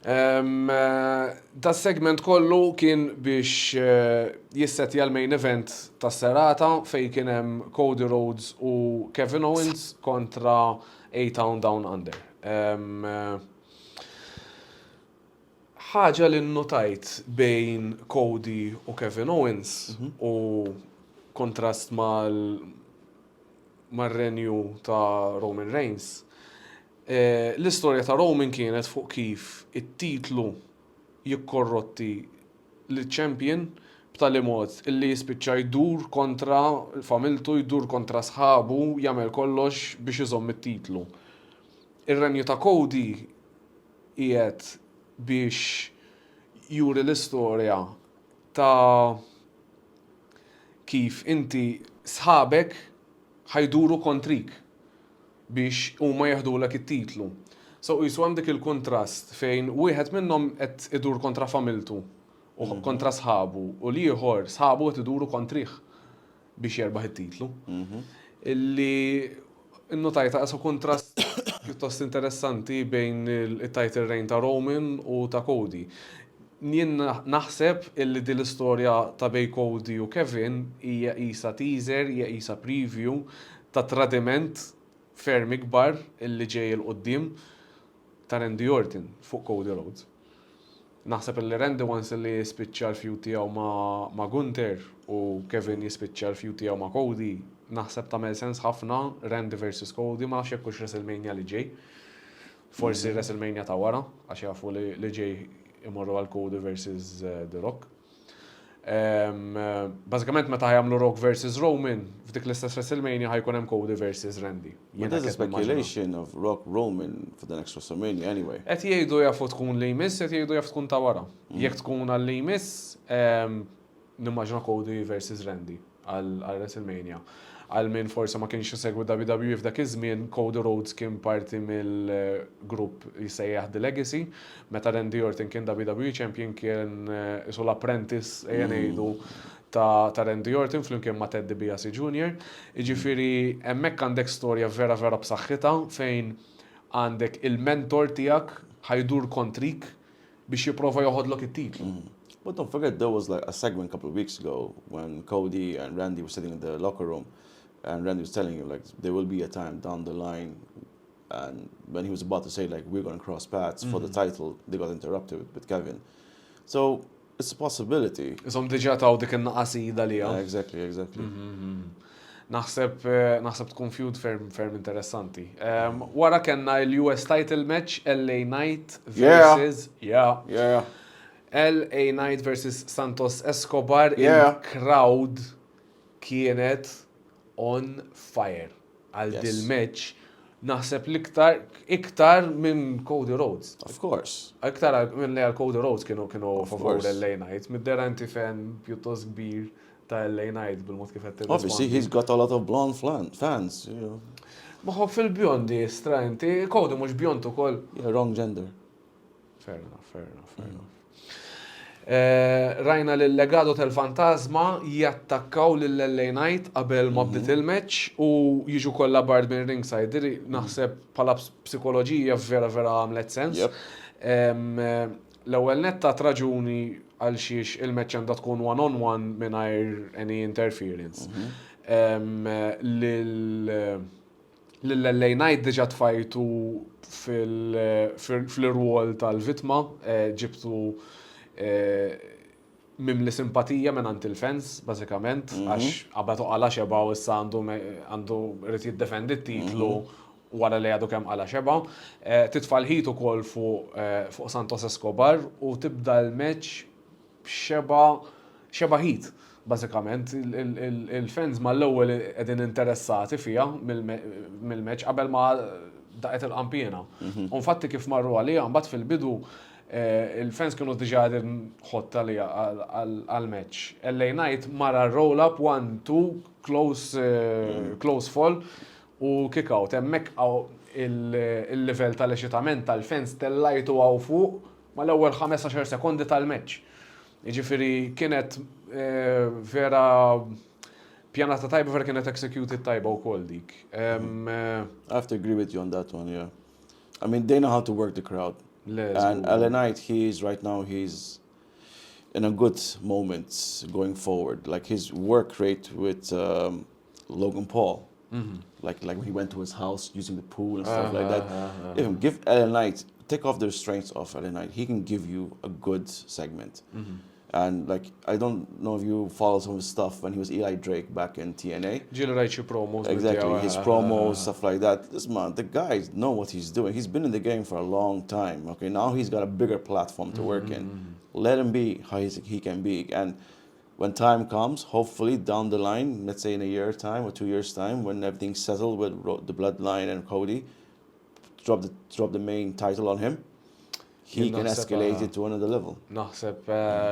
Da segment kollu kien biex jissettja l-main event tas serata fejn kien hemm Cody Rhodes u Kevin Owens kontra A-Town Down Under. Ħaġa li nnotajt bejn Cody u Kevin Owens u kontrast mal-renju ta' Roman Reigns. L-istorja ta' Roman kienet fuq kif it-titlu jikkorrotti l-champion b'tali mod illi jispiċċa jdur kontra familtu, jdur kontra sħabu, jagħmel kollox biex iżomm it-titlu. Ir-renju ta' Cody qiegħed biex juri l-istorja ta' kif inti sħabek ħajduru kontrik biex huma jaħdulek it-titlu. So jisu hemm dik il-kontrast fejn wieħed minnhom qed idur kontra familtu u kontra sħabu u l-ieħor sħabu qed iduru kontrih biex jerbaħ it-titlu. Illi innotajta qas kontrast pjuttost interessanti bejn il-title reign ta' Roman u ta' Cody. Jien naħseb illi din l-istorja ta' bejn Cody u Kevin hija qisha teaser, hija qisha preview ta' tradiment ferm ikbar illi ġej il-qoddim ta' Randy Orton fuq Cody Rhodes. Naħseb illi Randy once illi jispiċċa l-feud tiegħu ma' Gunther u Kevin jispiċċa l-feud tiegħu ma' Cody, naħseb tagħmel sens ħafna Randy versus Cody, ma nafx jekk hux WrestleMania li ġej. Forsi WrestleMania ta' wara għax jafu li ġej imorru għal Cody versus The Rock. Bażikament meta ħajamlu Rock versus Roman, f'dik l-istess WrestleMania ħajkun hemm Cody versus Randy. There's a speculation of Rock Roman for the next WrestleMania anyway. Qed jgħidu jafu tkun li jmiss, qed jgħidu jaf tkun ta' wara. Jekk tkun għal li jmiss, nimmaġna Cody versus Randy għal WrestleMania. Għal min forse ma kienx isegwi WWE f'dak iż-żmien, Cody Rhodes kien parti mill-grupp jisejjaħ The Legacy, meta Randy Orton kien WWE champion kien isu l-apprentice ngħidu ta' Randy Orton flimkien ma' Ted DiBiase Jr. Jiġifieri hemmhekk għandek storja vera b'saħħitha fejn għandek il-mentor tiegħek ħajdur kontrik biex jipprova joħodlok it-titlu. But don't forget, there was like a segment a couple of weeks ago when Cody and Randy were sitting in the locker room, And Randy was telling him, like, there will be a time down the line, and when he was about to say, like, we're going to cross paths for the title, they got interrupted with Kevin. So it's a possibility. Isom diġà taw dik in-naqasida li Yeah, exactly. Naħseb tkun feud ferm interessanti. Wara kellna il-US title match LA Knight versus Yeah. LA Knight versus Santos Escobar. Yeah. Il-crowd kienet on fire għal Yes. dil-match. Naħseb iktar minn Cody Rhodes. Of course. Iktar minn li għal Cody Rhodes kienu favor course. LA Knight. Mid-deranti fan pjuttost kbir ta' LA Knight bil-mod kif qed Obviously, he's got a lot of blonde fans. Maħob fil-bjondi, stranti, Cody mhux bjond ukoll. Yeah, wrong gender. Fair enough. Rajna l-legado tal-fantasma jattakkaw l-LA Knight qabel ma bdiet il-match u jiġu kollha bard minn ringside. Naħseb bħala psikoloġija vera għamlet sens. Yep. L-ewwel netta traġuni għal xiex il-match għandha tkun one-on-one mingħajr any interference. L-LA Knight diġà tfajtu fil-rwol tal-vitma, ġibtu mimli simpatija minn għand il-fans, bażikament, għax qabatu għala xeba u issa għandu rrid jiddefendi t-titlu wara li għadu kemm għala xeba. Titfal ħit ukoll fuq Santos Escobar u tibda l-match xeba ħit. Bażikament, il-fans ma l-ewwel qegħdin interessati fija mill-match qabel ma daqet il-qampjena. Infatti kif marru għalija mbagħad fil-bidu il-fans kienu diġà qegħdin ħotta li għal-match. LA Knight mara roll-up 1-2 close fall u kick out. Hemmhekk il-livell tal-eċitament tal-fans tellajtu għaw fuq mal-ewwel 15 sekondi tal-match. Jiġifieri kienet vera pjanata tajba vera kienet executed tajba wkoll dik. I have to agree with you on that one, yeah. I mean, they know how to work the crowd. And LA Knight, he's in a good moment going forward. Like his work rate with Logan Paul, like when he went to his house using the pool and stuff like that. Give LA Knight, take off the restraints off LA Knight. He can give you a good segment. And like, I don't know if you follow some of his stuff when he was Eli Drake back in TNA. Ġieli rajt xi promos. Exactly, his promos, stuff like that. This man, the guy know what he's doing. He's been in the game for a long time. Okay, now he's got a bigger platform to work in. Let him be how he can be. And when time comes, hopefully down the line, let's say in a year's time or 2 years' time, when everything's settled with the Bloodline and Cody, drop the main title on him. He can escalate it to another level. Naħseb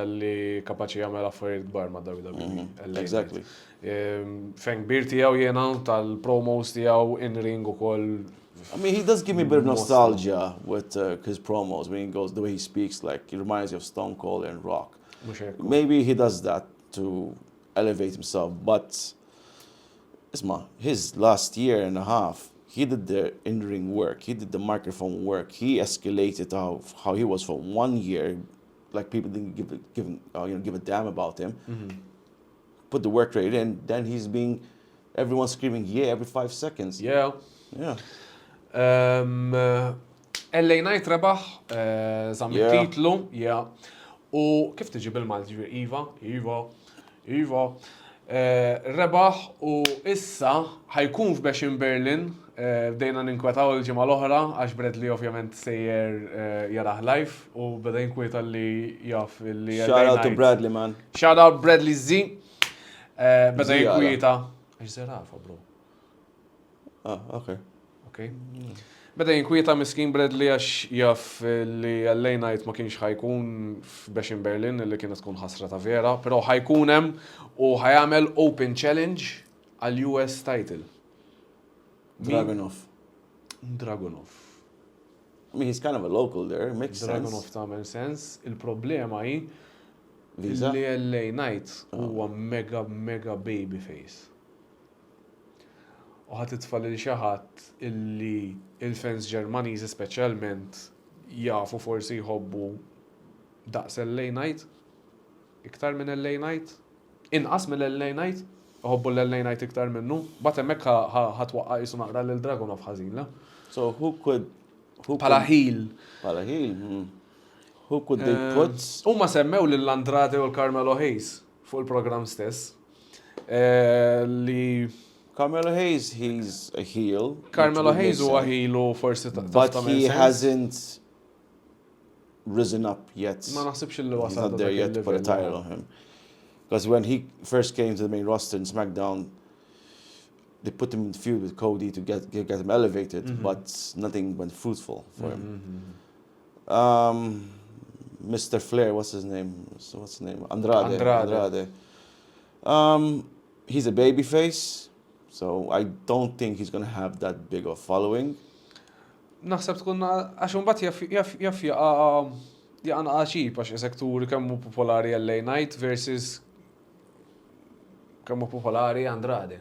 li kapaċi jagħmel affarijiet kbar ma' WWE. Exactly. Fejn kbir tiegħu jiena tal-promos tiegħu in-ring ukoll. I mean, he does give me a bit of nostalgia with his promos when he goes, the way he speaks, like, he reminds you of Stone Cold and Rock. Maybe he does that to elevate himself, but his last year and a half, he did the in-ring work. He did the microphone work. He escalated how he was for 1 year, like people didn't give a damn about him. Put the work rate in. Then everyone's screaming yeah every 5 seconds. Yeah. LA Knight rebaħ żamm it-titlu, u kif tiġi bil-Malti Iva. Rebaħ u issa ħajkun f'Bash in Berlin. Bdejna ninkwetaw il-ġimgħa l-oħra għax Bradley ovvjament sejjer jaraħ live u beda jinkweta li jaf li Shout out to Bradley, man. Shout out Bradley Z. Beda jinkweta. Għax zerafa, bro. Okay. Beda jinkwieta miskin Bradley għax jaf li LA Knight ma kienx ħajkun f'Bash in Berlin li kienet tkun ħasra ta' vera, però ħajkun hemm u ħajamel open challenge għal US title. Dragunov. I mean, he's kind of a local there, makes sense. Dragunov tagħmel sens. Il-problema hi Visa? li LA Knight huwa mega baby face. U ħadd titfal li xi ħadd illi il-fans Ġermaniżi speċjalment jafu forsi jħobbu daqs LA Knight, iktar minn LA Knight, inqas minn LA Knight, ħobbu l-LA Knight iktar minnu. Bat hemmhekk ħatwaqqa jisu naqra lil Dragunov ħażin, la? So who Pala heel. Pala heel. Who could they put? Huma semmew lil Andrade u l-Carmelo Hayes fuq il-programm stess. Li Carmelo Hayes, he's a heel. Carmelo Hayes huwa heel u forsi but he hasn't risen up yet. Ma naħsibx li He's wasal not there yet to put a title on him. Because when he first came to the main roster in SmackDown, they put him in feud with Cody to get him elevated, but nothing went fruitful for him. Mr. Flair, what's his name? Andrade. He's a babyface, so I don't think he's going to have that big of a following. Naħseb tkun għax imbagħad jaff jaqanqa xip għax eżekturi kemm popolari LA Knight versus kemm popolari Andrade.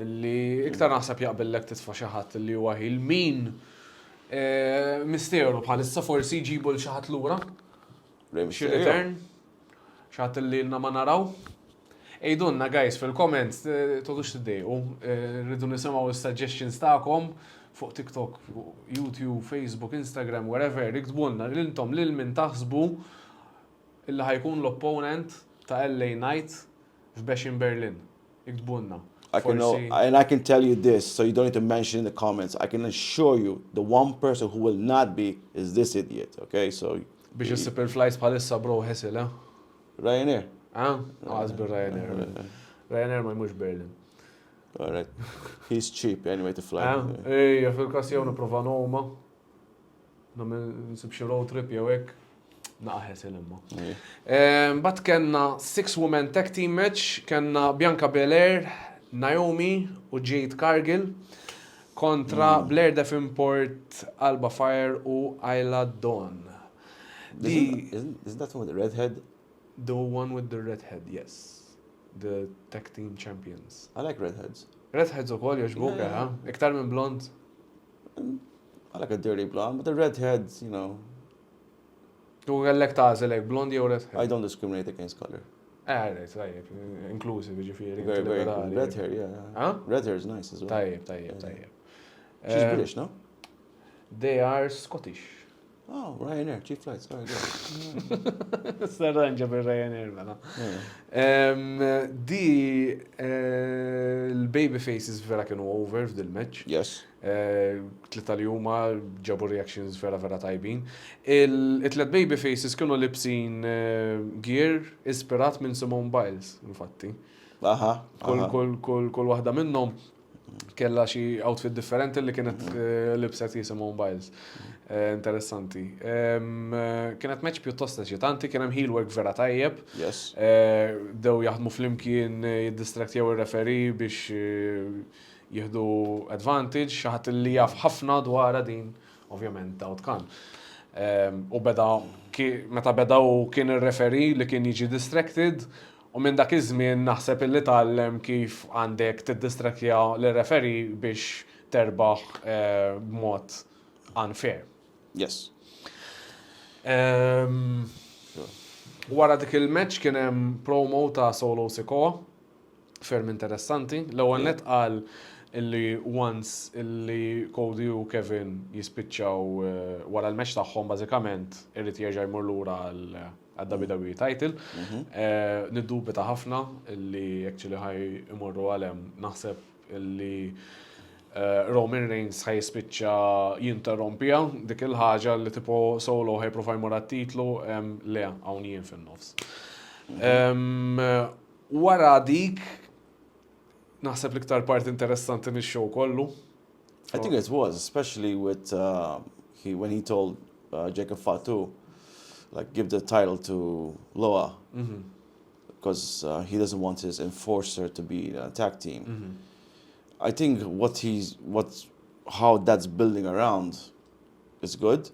Illi iktar naħseb jaqbellek titfa' xi ħadd li huwa heel min misteru bħalissa forsi jġibu l xi ħadd lura. Xi return. Xi ħadd li lna ma naraw. Ejdunna guys fil-comments togħux tiddejqu, rridu nisimgħu is-suggestions tagħkom fuq TikTok, YouTube, Facebook, Instagram, wherever, iktbulna l-intom lil min taħsbu illi ħajkun l-opponent ta' LA Knight f'Bash in Berlin. Iktbulna. And I can tell you this, so you don't need to mention in the comments. I can assure you, the one person who will not be is this idiot, okay? So biex issib il-flights bħalissa bro ħesil, eh? Ryanair. Għazbi Ryanair. Ryanair ma jmux Berlin. All right. He's cheap anyway to fly. Ejja, fil-kas jew niprofa noma. Nsib xi road trip jew hekk. Naqħes il-imma. Bat kenna 6-woman tag team match, kenna Bianca Belair, Naomi u Jade Cargill kontra Blair Davenport, Alba Fire u Ayla Dawn. Isn't that one with the red head? The one with the red head, yes. The tag team champions. I like redheads. Redheads u kol joġbuk, ha? Iktar minn blond. I like a dirty blonde, but the redheads, you know. Tu għallek tażelek, blond jew redhead? I don't discriminate against color. Right, tajjeb, inclusive, ġifiri. Very, very good. Red hair, yeah. Huh? Red hair is nice as well. Tajjeb. She's British, no? They are Scottish. Oh, Ryanair, cheap flights. Sorry, good. Sarranġa bil-Ryanair, mela. Di l-baby faces vera kienu over f'dil-match. Yes. Tlita li huma ġabu reactions vera tajbin. Il-tlet baby faces kienu libsin gear ispirat minn Simone Biles, infatti. Aha. Kull waħda minnhom kella xi outfit differenti li kienet libset Simone Biles. Interessanti. Kienet match pjuttost eċitanti, kien hemm heel work vera tajjeb. Yes. Dew jaħdmu flimkien jiddistraktjaw ir-referee biex jieħdu advantage, xaħat li jaf ħafna dwar din, ovvjament dawt kan. U meta bedaw kien ir-referee li kien jiġi distracted, u minn dak iż-żmien naħseb illi tgħallem kif għandek tiddistraktja l-referee biex terbaħ b'mod unfair. Yes. Wara dik il-match kien hemm promo ta' Solo Sikoa, ferm interessanti. L-ewwel net qal illi once illi Cody u Kevin jispiċċaw wara l-match tagħhom bażikament irid jerġa' jmur lura għal-WWE title. Niddubita ħafna illi actually ħaj imorru għalem naħseb illi Roman Reigns ħaj jispiċċa jinterrompija dik il-ħaġa li tipo Solo ħaj profaj mura titlu le hawn jien fin-nofs. Wara dik naħseb l-iktar part interessanti mix-show kollu. I think it was, especially with when he told Jacob Fatu, like, give the title to Loa, because he doesn't want his enforcer to be in a tag team. I think how that's building around is good,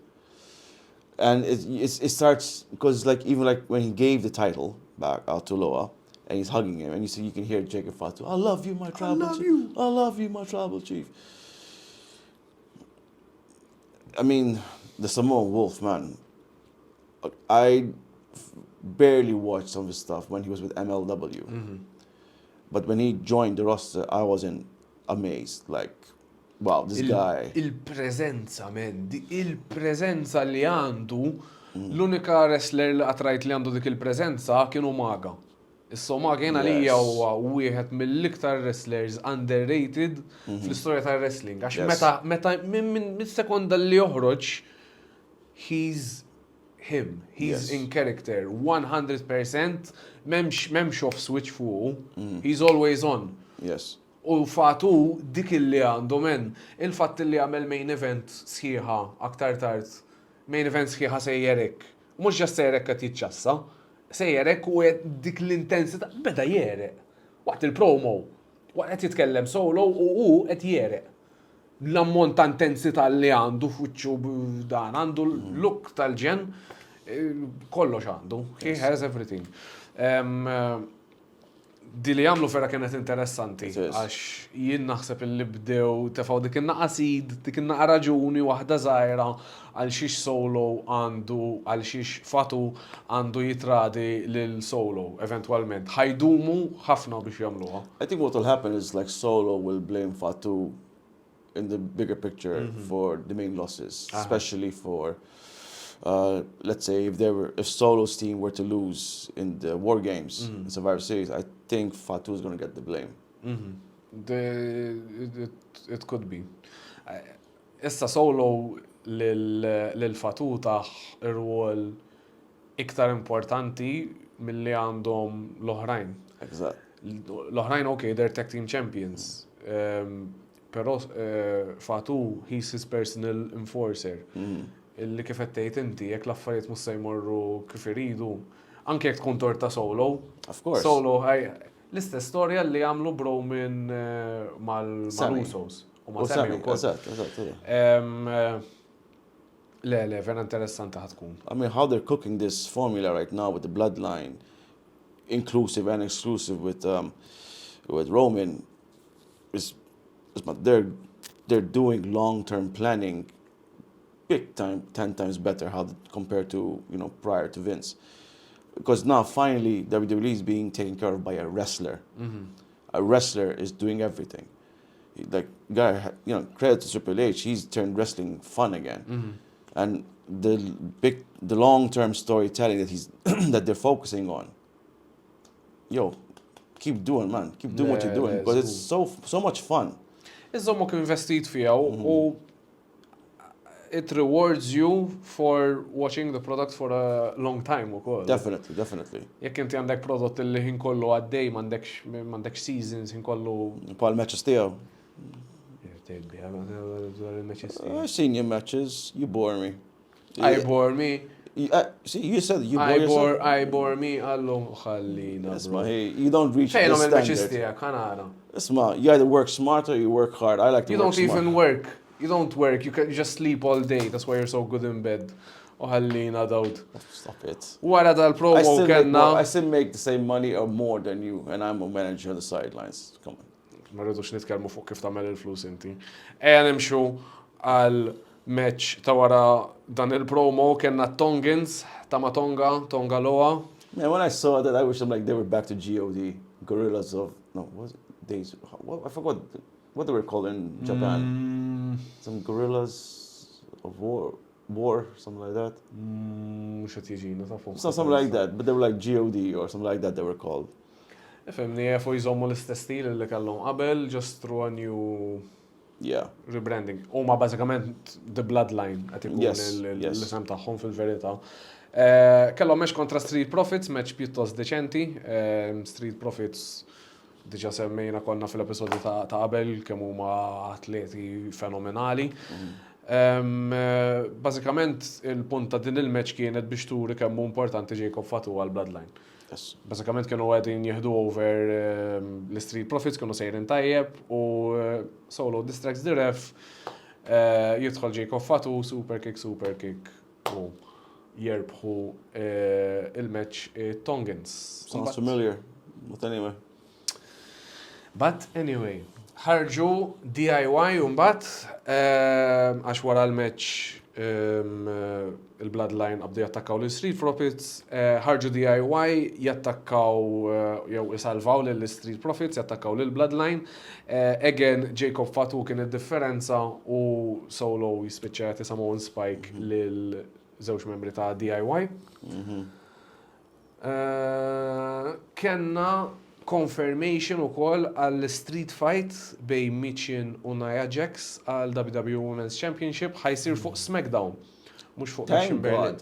and it starts because even when he gave the title back out to Loa. And he's hugging him, and you can hear Jacob Fatu. I love you, my tribal chief. I love you, my tribal chief. I mean, the Samoan Wolf, man. I barely watched some of his stuff when he was with MLW. But when he joined the roster, I wasn't amazed. Like, wow, this guy. Il-prezenza, men, il-prezenza li għandu, l-unika wrestler li għatrajt li għandu dik il-prezenza kienu Maga. Issa Maga jena li huwa wieħed mill-iktar wrestlers underrated fl-istorja tal-wrestling. Għax meta mis-sekonda li joħroġ, he's him. He's in character, 100%. Memx off switch fuq. He's always on. Yes. U fatu dik li għandu men, il-fatt li għamel main event sħiħa aktar tard, main event sħiħa sejjerek. Mux ġas sejjerek għat jitċassa, sejjerek u dik l-intensità beda jerek. Waqt il-promo, waqt għet jitkellem solo u għet jerek. L-ammont ta' intensità li għandu fuċċu dan, għandu l-look tal-ġen, kollox għandu. He has everything. Di li għamlu ferra kienet interessanti, għax jien naħseb li bdew tefaw dik il-naqasid, dik il-naqaraġuni wahda zaħira għal xiex solo għandu, għal xiex fatu għandu jitradi l-solo, eventualment. ħajdumu ħafna biex jamluha. I think what will happen is like Solo will blame Fatu in the bigger picture for the main losses, especially for let's say if Solo's team were to lose in the War Games in Survivor Series, I think Fatu is going to get the blame. It could be. Issa Solo lil-Fatu taħ ir-rwol iktar importanti mill-li għandhom l-oħrajn. Exactly. L-oħrajn, okay, they're tag team champions. Pero Fatu, he's his personal enforcer. Illi kif tgħid inti, jekk l-affarijiet mhux se jmorru kif iridu, anke jekk tkun torta Solo. Of course. Solo l-istess storja li għamlu Broman mal-Usos. U ma' Sammy wkoll. Le, vera interessanti ħatkun. I mean, how they're cooking this formula right now with the bloodline, inclusive and exclusive with Roman, they're doing long-term planning big time, 10 times better compared to, prior to Vince. Because now finally WWE is being taken care of by a wrestler. A wrestler is doing everything. Like guy, credit to Triple H, he's turned wrestling fun again. And the long-term storytelling that they're focusing on. Keep doing, man. Keep doing what you're doing because it's so much fun. Iżommu kif investit fija u it rewards you for watching the product for a long time u koll. Definitely. Jekk inti għandek prodott li ħin kollu għaddej, m'għandekx seasons ħin kollu. Pal matches tiegħu. I've seen your matches. You bore me. I bore me. See, you said you bore yourself. I bore me. Allum ħallina. Isma, hey, you don't reach the standard. standard. Tiegħek, ħanara. Isma, you either work smart or you work hard. I like to work smart. You don't even work. You don't work, you just sleep all day, that's why you're so good in bed. Ħallina dawd. Stop it. Wara dal-promo kellna. I still make the same money or more than you, and I'm a manager on the sidelines. Come on. Ma rridux nitkellmu fuq kif tagħmel il-flus inti. Ejja nimxu għal match ta' wara dan il-promo kellna Tongans, Tonga Loa. Man, when I saw that, I wish them like they were back to GOD, Gorillas of was it days? I forgot what they were called in Japan. Some Gorillas of War, something like that. Something like that, but they were like GOD or something like that they were called. Ifemni jafu jżommu l-istess stil li kellhom qabel, just through a new rebranding. Huma bażikament the bloodline qed ikun l-isem tagħhom fil-verità. Kellhom match kontra Street Profits, match pjuttost deċenti. Street Profits diġà semmejna konna fil-episodju ta' qabel kemm huma atleti fenomenali. Bażikament il-punt ta' din il-match kienet biex turi kemm hu importanti Jacob Fatu għall-bloodline. Bażikament kienu għedin jieħdu over l-Street Profits, kienu sejrin tajjeb u Solo distracts the ref, jidħol Jacob Fatu, super kick u jerbħu il-match Tongans. Sounds familiar, but anyway. But anyway, ħarġu DIY mbagħad għax wara l-match il-Bloodline qabdu jattakkaw l-Street Profits, ħarġu DIY, jattakkaw jew isalvaw l-Street Profits, jattakkaw l-Bloodline. Again, Jacob Fatu kien id-differenza u Solo jispiċċa Samoan Spike lil żewġ membri ta' DIY. Kenna confirmation ukoll għall-street fight bejn Michin u Nia Jax għal WWE Women's Championship ħajsir fuq SmackDown, mhux fuq Mission Berlin.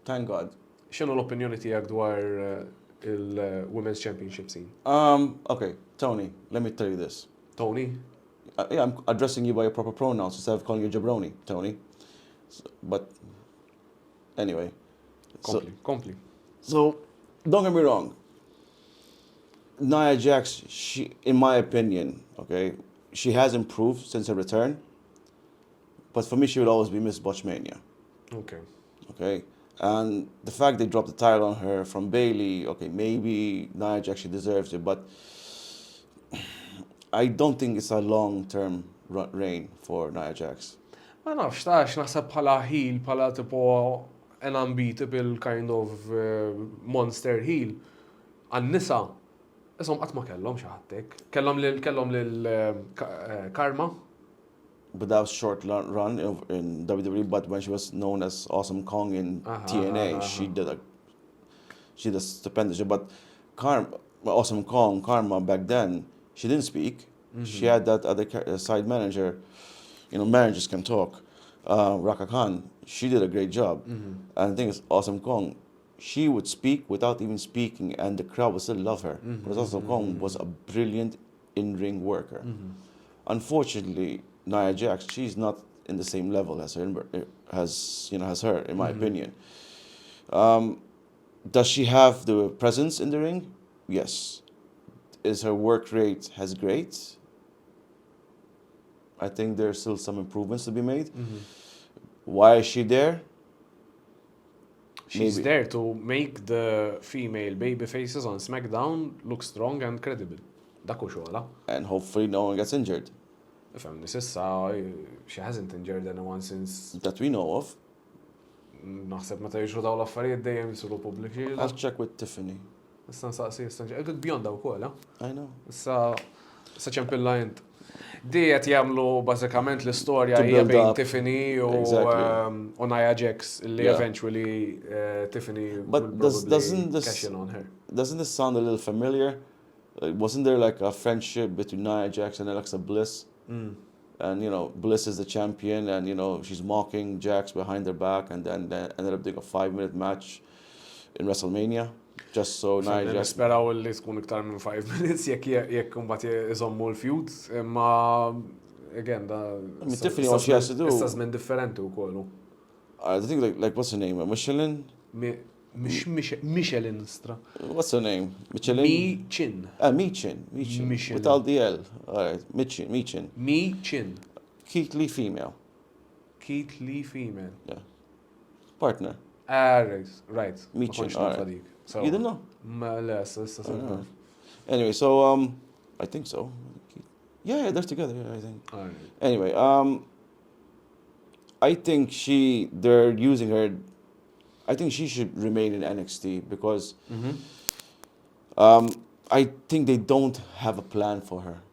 Thank God. X'inhu l-opinjoni tiegħek dwar il-Women's Championship scene? Okay, Tony, let me tell you this. Tony? Yeah, I'm addressing you by your proper pronouns instead of calling you jabroni, Tony. But anyway. Compli. So, don't get me wrong. Nia Jax, she, in my opinion, okay, she has improved since her return. But for me, she will always be Miss Botchmania. Okay. Okay? And the fact they dropped the title on her from Bailey, okay, maybe Nia Jax, she deserves it, but I don't think it's a long-term reign for Nia Jax. Ma nafx tax naħseb bħala heel, bħala tipo an unbeatable kind of monster heel. Għan-nisa, isom qatt ma kellhom xi ħaddek. Kellhom lil Karma. But that was short run in WWE, but when she was known as Awesome Kong in TNA, she did a stupendous job. But Awesome Kong, Karma back then, she didn't speak. She had that other side manager. You know, managers can talk. Raka Khan, she did a great job. And the thing is, Awesome Kong, she would speak without even speaking, and the crowd would still love her. Because Awesome Kong was a brilliant in-ring worker. Unfortunately, Nia Jax, she's not in the same level as her, in my opinion. Does she have the presence in the ring? Yes. Is her work rate as great? I think there's still some improvements to be made. Why is she there? She's there to make the female baby faces on SmackDown look strong and credible. Dak hu xogħla. And hopefully no one gets injured. Ifhem, sissa she hasn't injured anyone since that we know of. Naħseb meta jiġru daw l-affarijiet dejjem isiru pubbliċi. I'll check with Tiffany. Issa nsaqsi beyond daw ukoll, I know. Issa Champion Lion. Diet jagħmlu bażikament l-istorja hija bejn Tiffany u Nia Jax li eventually Tiffany will probably cash in on her. Doesn't this sound a little familiar? Wasn't there like a friendship between Nia Jax and Alexa Bliss? And you know, Bliss is the champion, and you know she's mocking Jax behind her back, and then they ended up doing a 5-minute match in WrestleMania. Just so Nia Jax. Nisperaw li tkun iktar minn 5 minutes jekk imbagħad iżommu l-feud, imma again da. Tiffany what she has to do. Issa żmien differenti wkoll. I think like what's her name? Michelin? Michelin stra. What's her name? Michelin? Michin. Michin. Without the L. All right. Michin. Keith Lee female. Keith Lee female. Yeah. Partner. Right. Michin. All right. So, you didn't know? Anyway, so I think so. Yeah, they're together. Yeah, I think. All right. Anyway, I think they're using her. I think she should remain in NXT because I think they don't have a plan for her.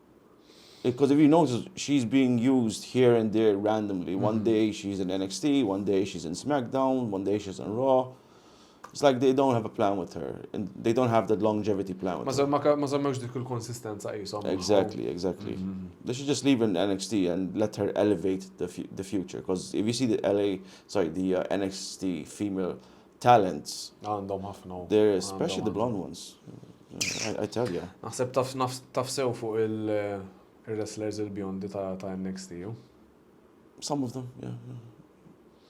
Because if you notice, she's being used here and there randomly. One day she's in NXT, one day she's in SmackDown, one day she's on Raw. It's like they don't have a plan with her, and they don't have that longevity plan with her. Ma żammewx dik il-konsistenza jisom. Exactly. They should just leave her in NXT and let her elevate the future. Because if you see the NXT female talents, they're especially the blonde ones. I tell you. Naħseb taf sew fuq il-wrestlers il-bjondi ta' NXT. Some of them, yeah.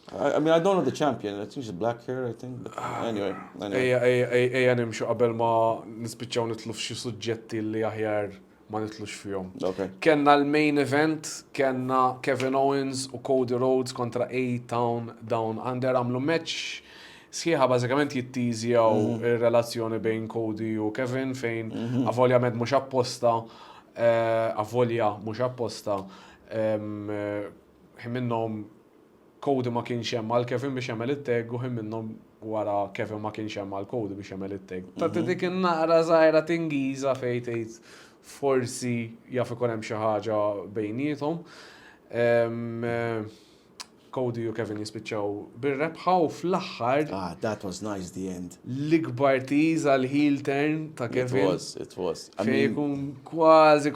I mean, I don't know the champion. I think she's black hair, I think. But anyway. Ejja nimxu qabel ma nispiċċaw nitlu f'xi suġġetti li aħjar ma nitlux fihom. Okay. Kenna l-main event, kenna Kevin Owens u Cody Rhodes kontra A-Town Down Under għamlu match sħiħa bażikament jittiżjaw ir-relazzjoni bejn Cody u Kevin fejn avolja med mhux apposta minnhom Cody ma kienx hemm għal Kevin biex jagħmel it-tag u minnhom wara Kevin ma kienx hemm għal Cody biex jagħmel it-tag. Ta' dik naqra żgħira tingiża fejn tgħid forsi jaf ikun hemm xi ħaġa bejniethom. Cody u Kevin jispiċċaw bir-rebħa u fl-aħħar. That was nice, the end. L-ikbar tease għal heel turn ta' Kevin. It was. Fejn jkun kważi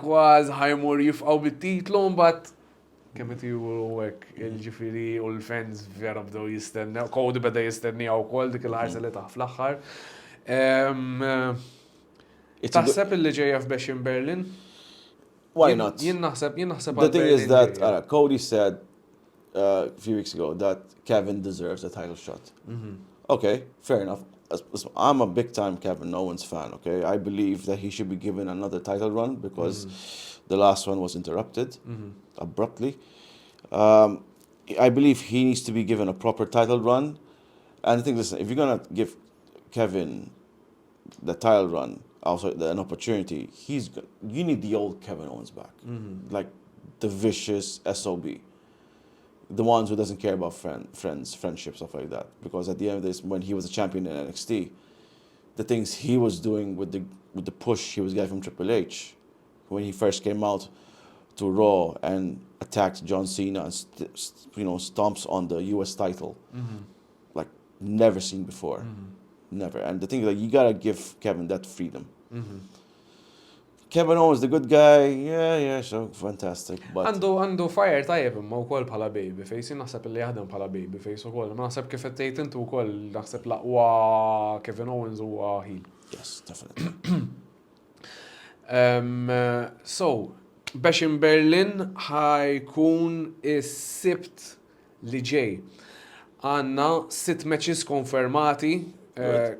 ħajmur jifqgħu bit-titlu mbagħad kemm qed juru hekk il-ġifieri u l-fans vera bdew jistennew. Cody beda jistennew wkoll dik il-ħarsa li taħ fl-aħħar. Taħseb illi ġejja f'Bashing Berlin? Why not? Jien naħseb The thing is that Cody said a few weeks ago that Kevin deserves a title shot. Okay, fair enough. I'm a big-time Kevin Owens fan, okay? I believe that he should be given another title run because the last one was interrupted abruptly. I believe he needs to be given a proper title run. And I think, listen, if you're going to give Kevin the title run, also an opportunity, you need the old Kevin Owens back. Like the vicious SOB. The ones who doesn't care about friendship, stuff like that. Because at the end of this, when he was a champion in NXT, the things he was doing with the push he was getting from Triple H, when he first came out to Raw and attacked John Cena and stomps on the US title, like never seen before, never. And the thing is, like, you gotta give Kevin that freedom. Kevin Owens, the good guy, yeah, so fantastic. Għandu fire tajjeb imma wkoll bħala babyface, naħseb li jaħdem bħala babyface ukoll. Ma naħseb kif qed tgħid intu wkoll naħseb l-aqwa Kevin Owens huwa heel. Yes, definitely. So, Bashing Berlin ħajkun is-sibt li ġej. Għandna 6 matches konfermati.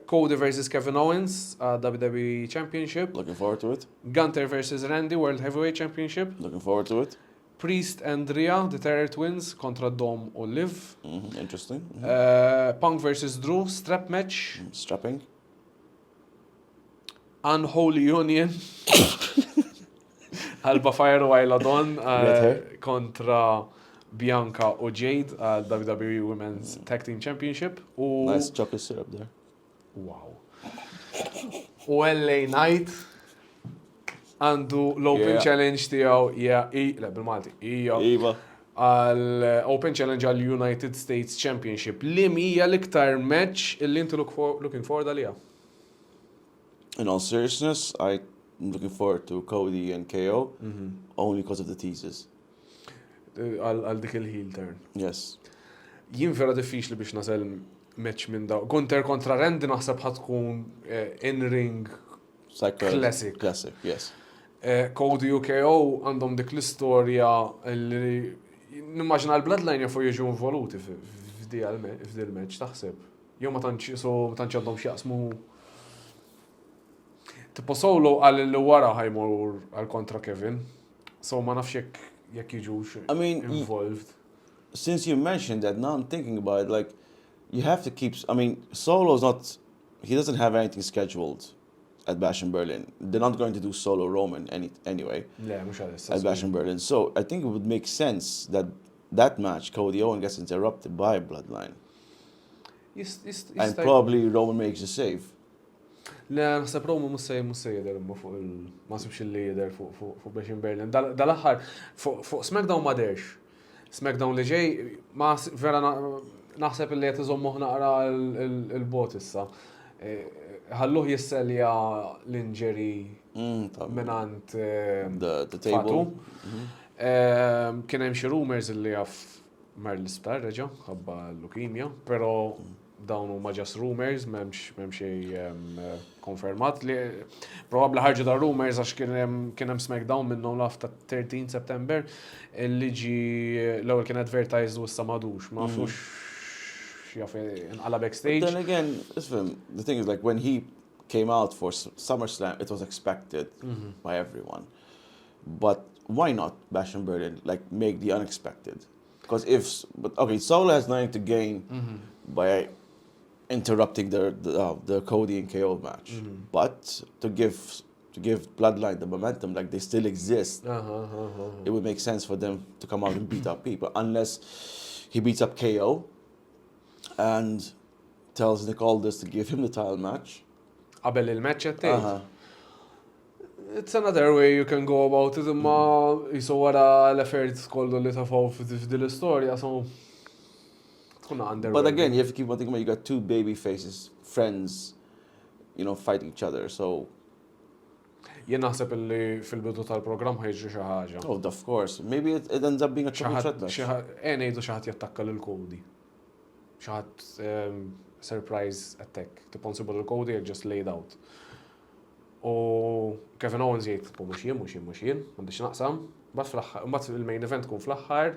Cody versus Kevin Owens, WWE Championship. Looking forward to it. Gunter versus Randy, World Heavyweight Championship. Looking forward to it. Priest and Rhea, the Terror Twins, kontra Dom u Liv. Interesting. Punk versus Drew, strap match. Strapping. Unholy Union. Alba Fire u Ayla Dawn kontra Bianca u Jade, WWE Women's Tag Team Championship. Nice chocolate syrup there. Wow. U LA Knight għandu l-Open Challenge tiegħu bil-Malti. Iva. Għal-Open Challenge għal United States Championship. Li hija l-iktar match illi intu looking forward għalija? In all seriousness, I'm looking forward to Cody and KO only because of the teases. Għal dik il-heel turn. Yes. Jien vera diffiċli biex nasel match minn daw. Gunter kontra Randy naħseb ħatkun in-ring classic. Classic, yes. Cody u KO għandhom dik l-istorja li nimmaġina l-bloodline jafu jiġu involuti f'dil match taħseb. Jew ma tantx għandhom x'jaqsmu. Tipo solo għal li wara ħajmur għal kontra Kevin. So ma nafx jekk jiġux involved. Since you mentioned that, now I'm thinking about it, like, you have to keep, Solo's not, he doesn't have anything scheduled at Bashing Berlin. They're not going to do Solo Roman anyway at Bashing Berlin. So I think it would make sense that match, Cody Owen gets interrupted by Bloodline. And probably Roman makes a save. Le, naħseb Roman mussej jeder fuq ma sibx li jeder fuq Bashing Berlin. Dal-aħħar, fuq SmackDown ma derx. SmackDown li ġej, ma vera naħseb li qed iżommuh naqra l-bot issa. Ħalluh jisselja l-injury minant the table. Kien hemm xi rumors li jaf mar l-isptar reġa' ħabba l-leukemia, però dawn huma just rumors, m'hemm xejn konfermat li probabbli ħarġu da rumors għax kien hemm SmackDown minnhom laf ta' 13 September li l-ewwel kien advertised u issa m'għadux, ma nafux jaf inqala backstage. Then again, the thing is, like, when he came out for SummerSlam, it was expected by everyone. But why not Bashing Berlin, like, make the unexpected? Because Solo has nothing to gain by interrupting the Cody and KO match, but to give Bloodline the momentum, like they still exist, it would make sense for them to come out and beat up people, unless he beats up KO and tells Nick Aldis to give him the title match. Qabel il-match qed It's another way you can go about it, imma jisu wara l-affarijiet kollu li tafaw f'din l-istorja, so tkun under. But again, you have to keep one thing in mind, you got two baby faces, friends, you know, fighting each other, so... Jien naħseb li fil-bidu tal-programm ħajġri xi ħaġa. Oh, of course. Maybe it ends up being a triple threat match. Ngħidu xi ħadd jattakka lil Cody. Xi ħadd surprise attack. Tiponsible lil Cody and just laid out. U Kevin Owens jgħid, mhux jien, m'għandix naqsam. Mbagħad il-main event tkun fl-aħħar.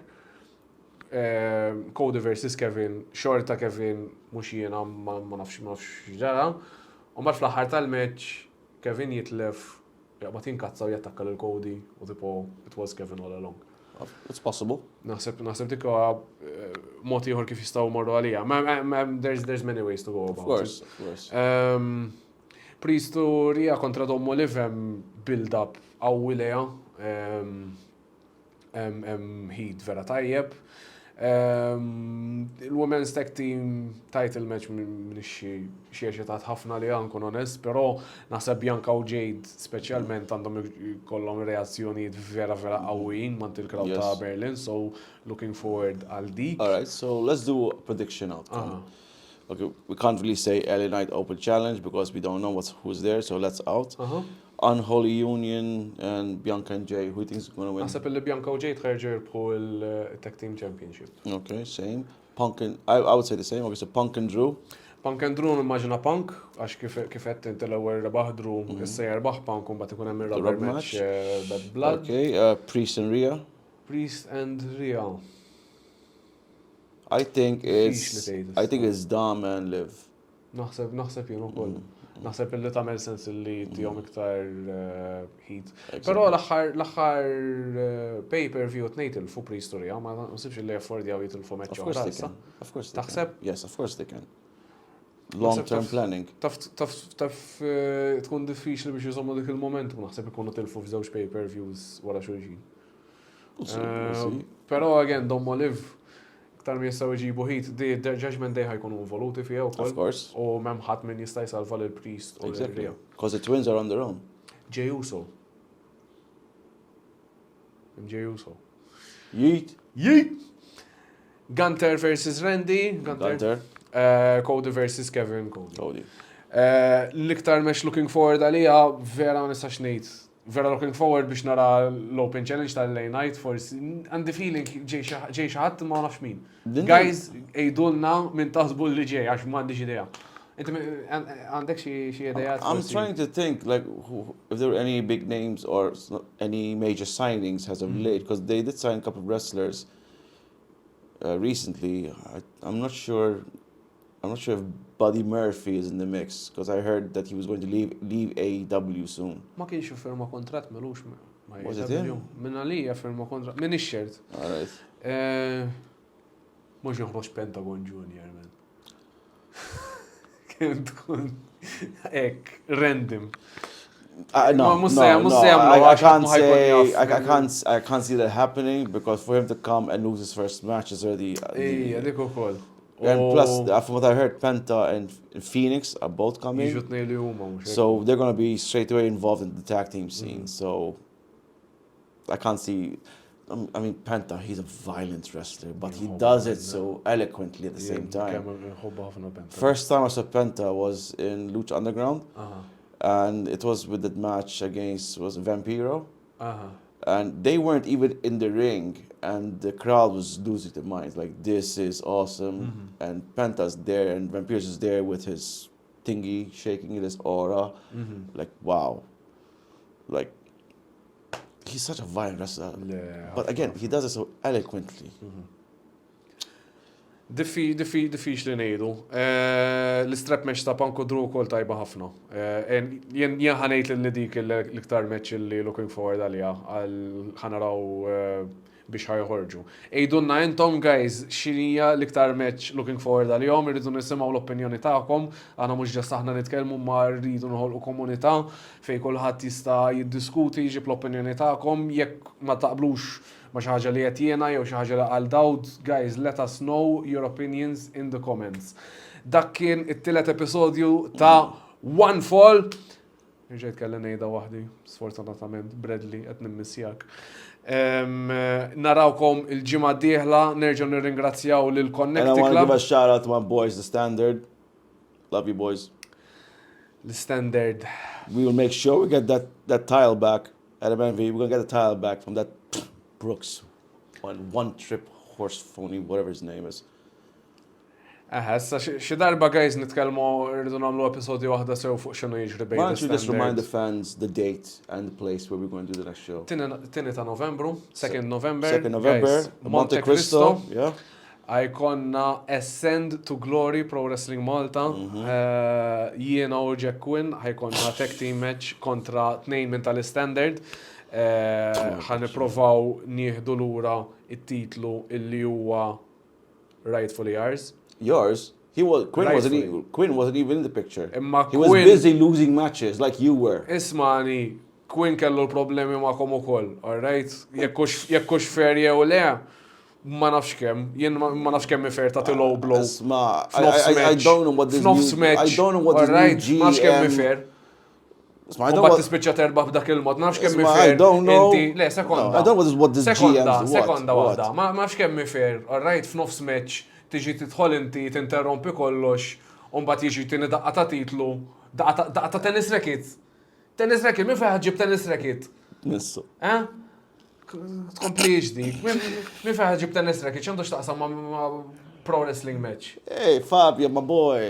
Cody versus Kevin, xorta Kevin mhux jiena ma nafx ġara. U mbagħad fl-aħħar tal-match Kevin jitlef jaqbad jinkazzaw jattakka lil Cody u tipo it was Kevin all along. It's possible. Naħseb dik mod ieħor kif jistgħu morru għalija. There's many ways to go about it. Of course. Priest u Rhea kontra Dom Olive hemm build-up qawwilija. Heat vera tajjeb. Il-Women's Tag Team title match minn xieċetat ħafna li nkun onest, però naħseb Bianca u Jade speċjalment għandhom kollhom reazzjonijiet vera qawwijin mant il-crowd ta' Berlin, so looking forward għal dik. All right, so let's do a prediction outcome. Okay, we can't really say LA Knight Open Challenge because we don't know who's there, so let's out. Unholy Union and Bianca and Jay, who do you think is going to win? Naħseb li Bianca u Jade ħarġu jirbħu il-Tag Team Championship. Okay, same. I would say the same. Okay, so Punk and Drew. Punk and Drew nimmaġina Punk, għax kif qed inti l-ewwel rebaħ Drew, issa jerbaħ Punk u mbagħad ikun hemm ir-rubber match Bad Blood. Okay, Priest and Rhea. Priest and Rhea. I think it's Dom and Liv. Naħseb jien ukoll. Naħseb illi tagħmel sens li tihom iktar heat. Però l-aħħar pay-per-view tnejn fu Priest u Rhea, ma nsibx li jaffordjaw jitilfu match oħra. Of course they Taħseb? can. Yes, of course they can. Long-term planning. Taf tkun diffiċli biex jżommu dik il-moment, naħseb ikunu tilfu f'żewġ pay-per-views wara xulxin. Però again, Dom Olive iktar mi jistgħu jġibu heat, Judgment Day ħajkunu involuti fiha wkoll. Of course. U m'hemm ħadd min jista' jsalva lil Priest u lil Rhea. Because the twins are on their own. Jey Uso. Jey Uso. Yeet. Gunter versus Randy. Gunter. Cody versus Kevin. Cody. L-iktar mesh looking forward għalija vera ma nistax ngħid. Vera looking forward biex nara l-Open Challenge tal-LA Knight, forsi għandi feeling ġej xi ħadd ma nafx min. Guys, ejdulna minn taħsbu li ġej għax m'għandix idea. Inti għandek xi idea? I'm trying to think like if there were any big names or any major signings as of late, because they did sign a couple of wrestlers recently. I'm not sure if Buddy Murphy is in the mix, because I heard that he was going to leave AEW soon. Ma kienx firma kontratt melux ma Was it him? Min għalija firma kontratt, min ix-xert. All right. Mhux joħroġ Pentagon Junior, man. Kien tkun hekk random. No, I can't see that happening, because for him to come and lose his first match is already... dik ukoll. And plus, from what I heard, Penta and Phoenix are both coming. So they're going to be straight away involved in the tag team scene. So I can't see... I mean, Penta, he's a violent wrestler, but he does it so eloquently at the same time. First time I saw Penta was in Lucha Underground. And it was with that match against, was Vampiro. And they weren't even in the ring, and the crowd was losing their minds. Like, this is awesome. And Penta's there, and Vampiro's is there with his thingy, shaking his aura. Like, wow. Like, he's such a violent wrestler. But again, he does it so eloquently. Diffiċ li ngħidu. L-strap match ta' Punk u Drew kol tajba ħafna. Jien ħanejt li dik l-iktar match li looking forward għalija. Ħanaraw biex ħajħorġu. Ejdunna intom, guys, xinija l-iktar match looking forward għal-jom, irridu nisimgħu l-opinjoni tagħkom, għana mhux ġast aħna nitkellmu ma rridu noħolqu komunità fejn kulħadd jista' jiddiskuti jġib l-opinjoni tagħkom, jekk ma taqblux ma xi ħaġa li qed jiena jew xi ħaġa li qal Dawd, guys, let us know your opinions in the comments. Dak kien it-tielet episodju ta' One Fall. Ġejt kelli ngħidha waħdi, sfortunatament, Bradley, qed nimmissjak. Narawkom il-ġimgħa d-dieħla, nerġgħu nirringrazzjaw lil Connect And I want to Club. give a shout out to my boys, the Standard. Love you, boys. L-standard. We will make sure we get that tile back at MNV. We're going to get the tile back from that Brooks one trip horse phony, whatever his name is. Issa xi darba, guys, nitkellmu rridu nagħmlu episodju waħda sew fuq x'inhu jiġri bejn. Why don't you just remind the fans the date and the place where we're going to do the next show? Tieni ta' Novembru, 2nd November. 2nd November, guys, Monte Cristo. Yeah. Għajkonna Ascend to Glory Pro Wrestling Malta. Jiena u Jack Quinn ħajkonna tag team match kontra 2 minn tal-Standard. Ħaniprovaw nieħdu lura it-titlu illi huwa rightfully ours. Yours? Quinn wasn't even in the picture. Imma He was busy losing matches like you were. Ismani, Quinn kellu l-problemi ma'kom ukoll, all right? Jekkux fair jew le, ma nafx kemm, jien ma nafx kemm fair ta' low blow. Isma, I don't know what this new I don't know what this new GM. Ma nafx kemm fair. Isma, I don't know. Tispiċċa terba' b'dak il-mod, nafx kemm Isma, fair. I don't know. Le, sekonda. I don't know what this GM is. Sekonda waħda. Ma nafx kemm fair, all right, f'nofs match tiġi tidħol inti tinterrompi kollox, u mbagħad jiġi tieni daqqa ta' titlu, daqqa ta' tennis racket. Tennis racket, min fejn ħaġġib tennis racket? Nissu. Tkompli dik. Min fejn ħaġġib tennis racket? X'għandu x'taqsam ma' pro wrestling match? Hey, Fabio, my boy.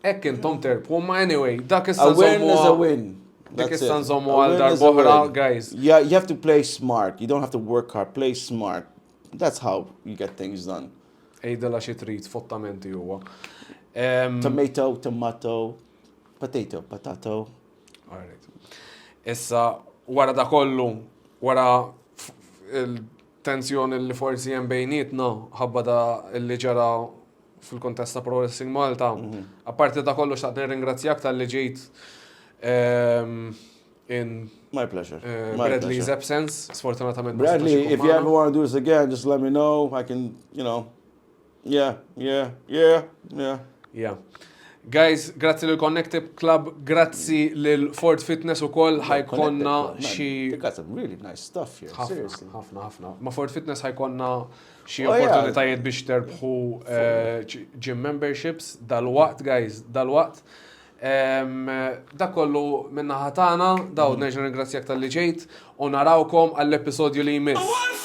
Hekk intom terpu, ma anyway, dak A win is a win. Dik issa nżommu għal darb'oħra, guys. Yeah, you have to play smart. You don't have to work hard. Play smart. That's how you get things done. Ejdela xi trid, fottamenti huwa. Tomato, tomato, potato. Alright. Issa, wara da kollu, wara il-tensjoni li forsi hemm bejnietna, ħabba da li ġara fil-kontesta Pro Wrestling Malta. Apparti da kollu xtaqt nirringrazzjak tal-li ġejt in My pleasure. Bradley's absence. Sfortunatamente. Bradley, if you ever want to do this again, just let me know. I can, Yeah. Guys, grazzi lil Connect Club, grazzi lil Ford Fitness ukoll ħajkonna xi. They got some really nice stuff here. Seriously. Ħafna. Ma Ford Fitness ħajkonna xi opportunitajiet biex terbħu gym memberships dal-waqt, guys, dal-waqt. Dak kollu minna ħatana, daw nerġa' ringrazzjak tal-li ġejt u narawkom għall-episodju li jmiss.